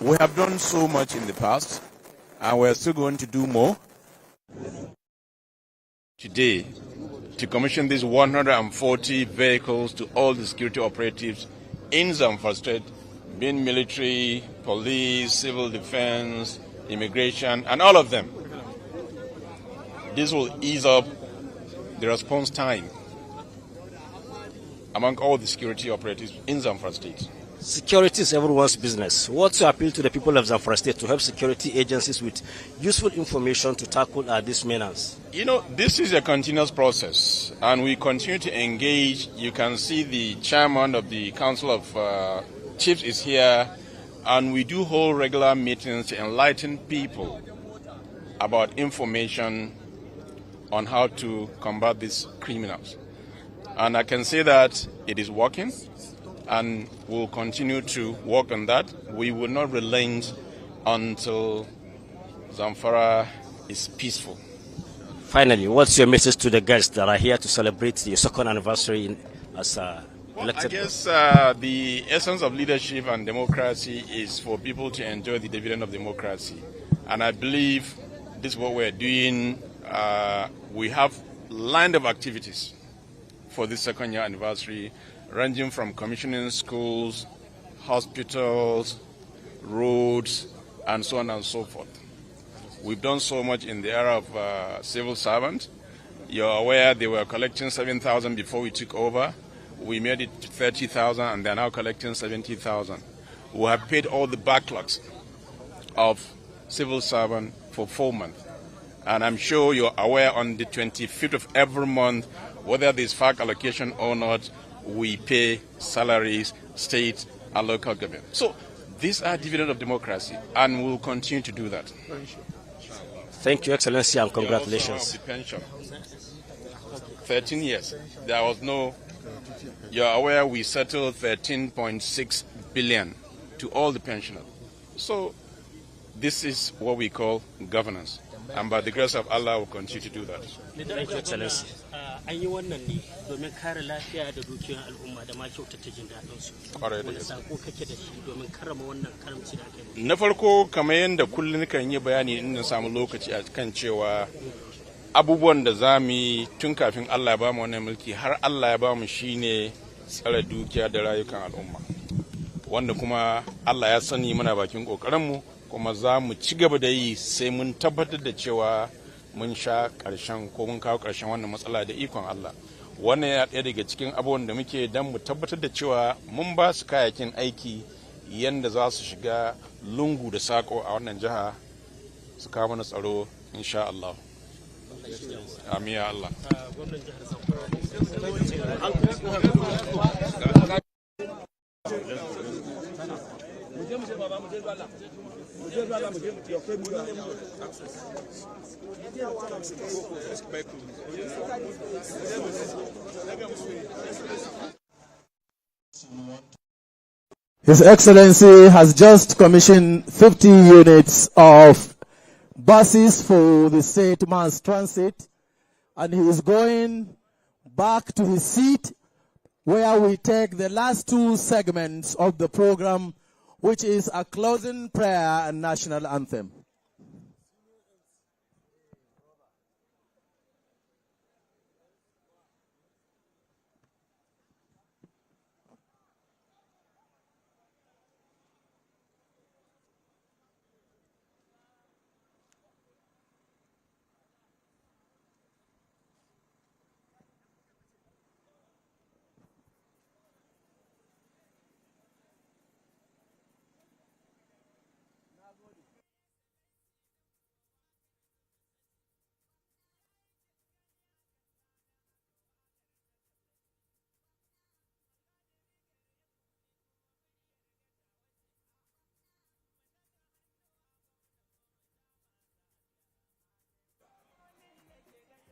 We have done so much in the past, and we're still going to do more. Today, to commission these 140 vehicles to all the security operatives in Zamfara State, being military, police, civil defense, immigration, and all of them. This will ease up the response time among all the security operatives in Zamfara State. Security is everyone's business. What's your appeal to the people of Zamfara State to help security agencies with useful information to tackle this menace? You know, this is a continuous process, and we continue to engage. You can see the chairman of the Council of Chiefs is here, and we do hold regular meetings to enlighten people about information on how to combat these criminals. And I can say that it is working, and we'll continue to work on that. We will not relent until Zamfara is peaceful. Finally, what's your message to the guests that are here to celebrate the second anniversary as elected? I guess the essence of leadership and democracy is for people to enjoy the dividend of democracy. And I believe this is what we're doing. We have lined up activities for this second year anniversary, ranging from commissioning schools, hospitals, roads, and so on and so forth. We've done so much in the area of civil servants. You're aware they were collecting 7,000 before we took over. We made it to 30,000, and they're now collecting 70,000. We have paid all the backlogs of civil servants for 4 months. And I'm sure you're aware on the 25th of every month, whether there's FAC allocation or not, we pay salaries, state and local government. So these are dividends of democracy, and we'll continue to do that. Thank you, Excellency, and congratulations. The pension. 13 years. There was no... You're aware we settled 13.6 billion to all the pensioners. So this is what we call governance. And by the grace of Allah, we'll continue to do that. Thank you, Excellency. Na farko kamar yadda kullum kan yi bayani in na samu lokaci a kan cewa abubuwan da za mu yi tun kafin Allah ya ba mu wannan mulki har Allah ya ba mu shine tsare dukiya da rayukan al'umma. Wanda kuma Allah ya sani muna bakin kokarinmu, kuma za mu ci gaba da yi sai mun tabbatar da cewa mun sha ƙarshen ko mun kawo ƙarshen wannan matsala da ikon Allah. Wannan ya ɗaya daga cikin abubuwan da muke don mu tabbatar da cewa mun ba su kayayyakin aiki yanda za su shiga lungu da sako a wannan jiha su kawo mana tsaro insha Allah. Amin ya Allah. His Excellency has just commissioned 50 units of buses for the state mass transit, and he is going back to his seat where we take the last two segments of the program, which is a closing prayer and national anthem.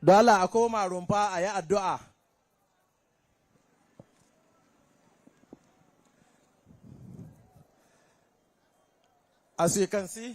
Dala a koma rumfa a yi addu'a. As you can see,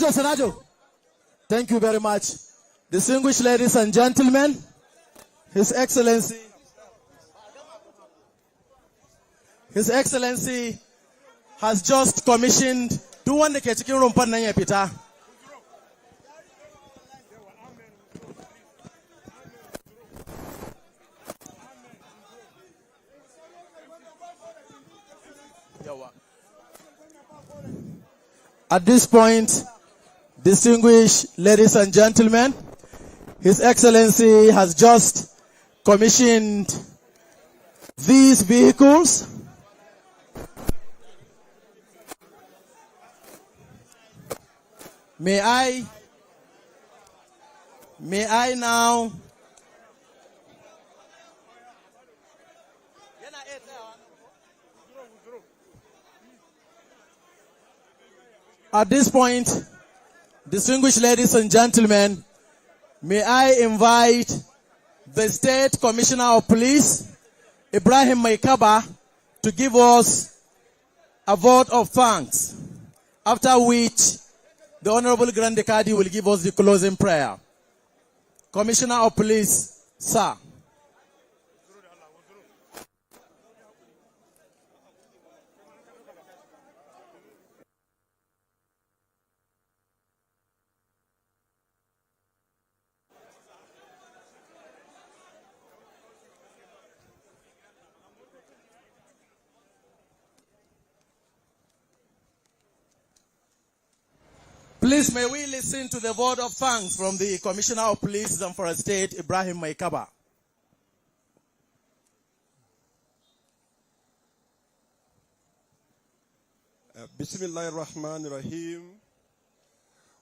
Sanajo. Thank you very much. Distinguished ladies and gentlemen, His Excellency has just commissioned duk wanda ke cikin rumfan nan ya fita. At this point, distinguished ladies and gentlemen, His Excellency has just commissioned these vehicles. May I now at this point, distinguished ladies and gentlemen, may I invite the State Commissioner of Police, Ibrahim Maikaba, to give us a vote of thanks, after which the Honorable Grand Decadi will give us the closing prayer. Commissioner of Police, sir. Please, may we listen to the word of thanks from the Commissioner of Police Zamfara State, Ibrahim Maikaba. Bismillahirrahmanirrahim.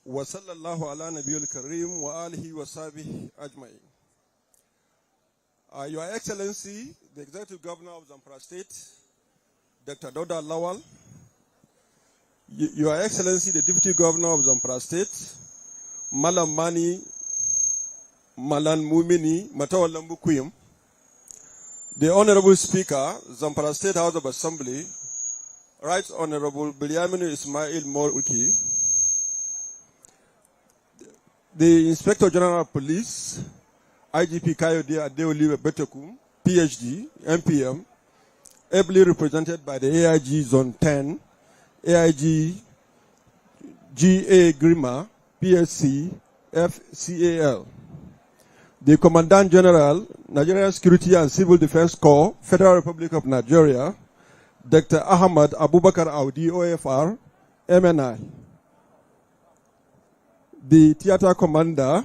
Wa sallallahu ala nabiyul kareem wa alihi wa sahbihi ajma'in. Your Excellency, the Executive Governor of Zamfara State, Dr. Dauda Lawal, Your Excellency, the Deputy Governor of Zamfara State, Malam Mani Malan Mumini Matawalambu Kuyum, the Honorable Speaker, Zamfara State House of Assembly, Right Honorable Bilyaminu Ismail Moriki, the Inspector General of Police, IGP Kayode Adeoliwe Betokum, PhD, MPM, ably represented by the AIG Zone 10, AIG G.A. Grima, PSC, FCAL. The Commandant General, Nigerian Security and Civil Defense Corps, Federal Republic of Nigeria, Dr. Ahmad Abubakar Audi, OFR, MNI. The Theater Commander,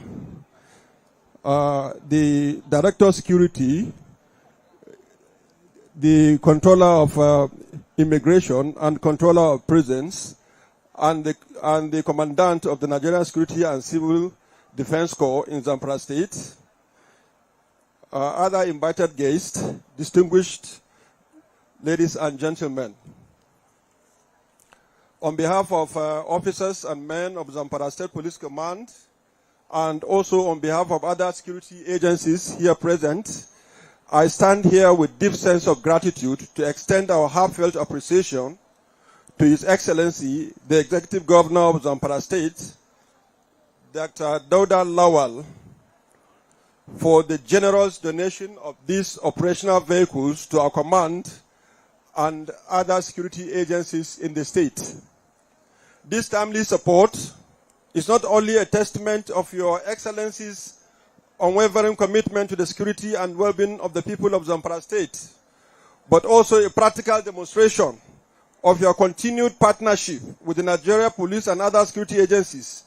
the Director of Security, the Controller of Immigration and Controller of Prisons, and the Commandant of the Nigerian Security and Civil Defense Corps in Zamfara State, other invited guests, distinguished ladies and gentlemen. On behalf of officers and men of Zamfara State Police Command, and also on behalf of other security agencies here present, I stand here with deep sense of gratitude to extend our heartfelt appreciation to His Excellency, the Executive Governor of Zamfara State, Dr. Dauda Lawal, for the generous donation of these operational vehicles to our command and other security agencies in the state. This timely support is not only a testament of Your Excellency's unwavering commitment to the security and well-being of the people of Zamfara State, but also a practical demonstration of your continued partnership with the Nigeria Police and other security agencies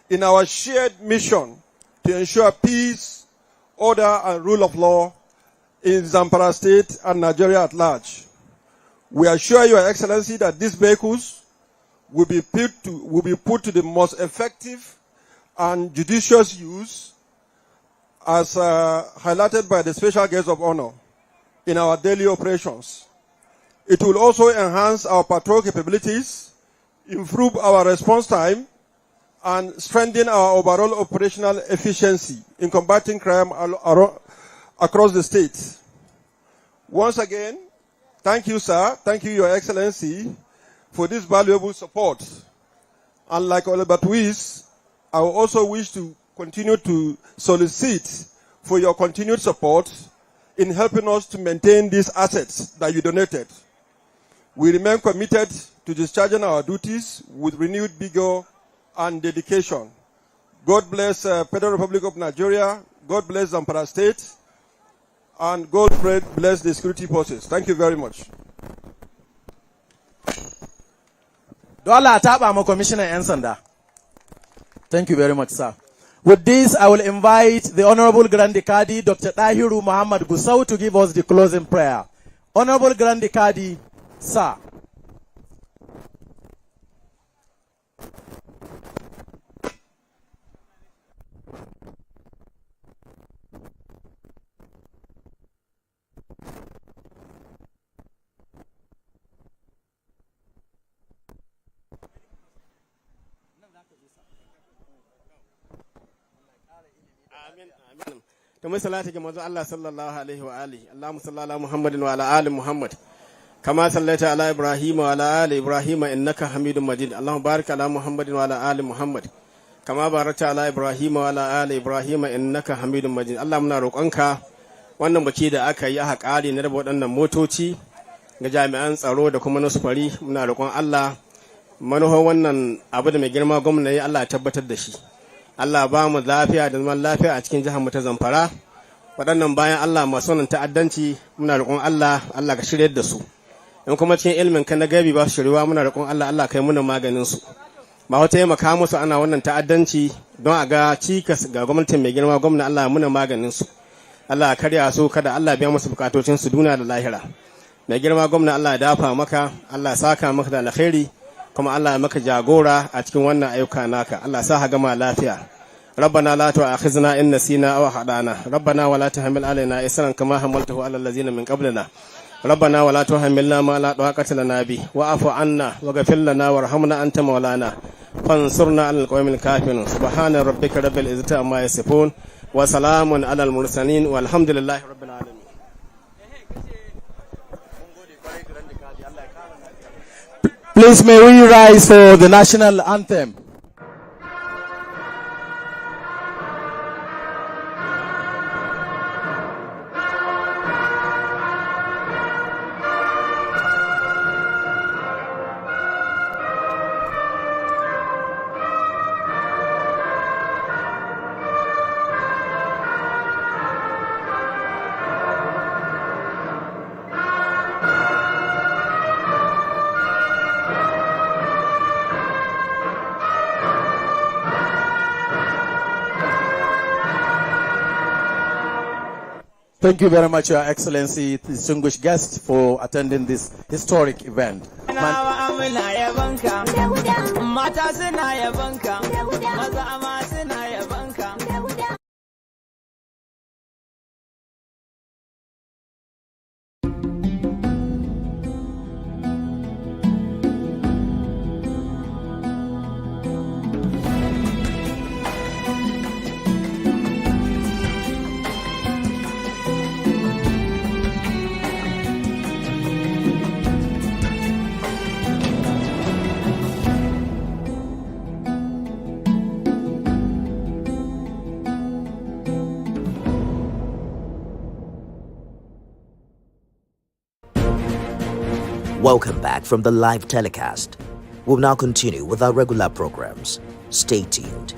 in our shared mission to ensure peace, order, and rule of law in Zamfara State and Nigeria at large. We assure Your Excellency that these vehicles will be put to the most effective and judicious use as highlighted by the special guest of honor in our daily operations. It will also enhance our patrol capabilities, improve our response time, and strengthen our overall operational efficiency in combating crime across the state. Once again, thank you, sir. Thank you, Your Excellency, for this valuable support. And like Oliver Twist, I will also wish to continue to solicit for your continued support in helping us to maintain these assets that you donated. We remain committed to discharging our duties with renewed vigor and dedication. God bless Federal Republic of Nigeria, God bless Zamfara State, and God bless the security forces. Thank you very much. Dauda taba ma Commissioner ‘yan sanda. Thank you very much, sir. With this, I will invite the Honorable Grand Kadi, Dr. Dahiru Muhammad Gusau, to give us the closing prayer. Honorable Grand Kadi, sir. da salati ga manzo Allah sallallahu alaihi wa alihi Allahumma salli ala Muhammadin wa ala ali Muhammad kama sallaita ala Ibrahim wa ala ali Ibrahim innaka Hamidum Majid Allahumma barik ala Muhammadin wa ala ali Muhammad kama barakta ala Ibrahim wa ala ali Ibrahim innaka Hamidum Majid. Allah muna roƙonka wannan baki da aka yi aka ƙare na raba waɗannan motoci ga jami'an tsaro da kuma nasu fari, muna roƙon Allah manufar wannan abu da mai girma gwamnati Allah ya tabbatar da shi. Allah ba mu lafiya da zaman lafiya a cikin jihar mu ta Zamfara. Waɗannan bayan Allah masu wannan ta'addanci muna roƙon Allah ka shiryar da su. In kuma cikin ilimin ka na gabi ba su shiriwa muna roƙon Allah kai muna maganin su. Ba wata taimaka musu ana wannan ta'addanci don a ga cikas ga gwamnatin mai girma gwamna Allah muna maganin su. Allah karya su kada Allah biya musu bukatocin su duniya da lahira. Mai girma gwamna Allah ya dafa maka, Allah saka maka da alkhairi. kuma Allah ya maka jagora a cikin wannan ayyuka naka. Allah sa ha gama lafiya. ربنا لا تؤاخذنا إن نسينا أو أخطأنا ربنا ولا تحمل علينا إصرا كما حملته على الذين من قبلنا ربنا ولا تحملنا ما لا طاقة لنا به واعف عنا واغفر لنا وارحمنا أنت مولانا فانصرنا على القوم الكافرين سبحان ربك رب العزة عما يصفون وسلام على المرسلين والحمد لله رب العالمين. Please may we rise for the national anthem. Thank you very much, Your Excellency, distinguished guests, for attending this historic event. Welcome back from the live telecast. We'll now continue with our regular programs. Stay tuned.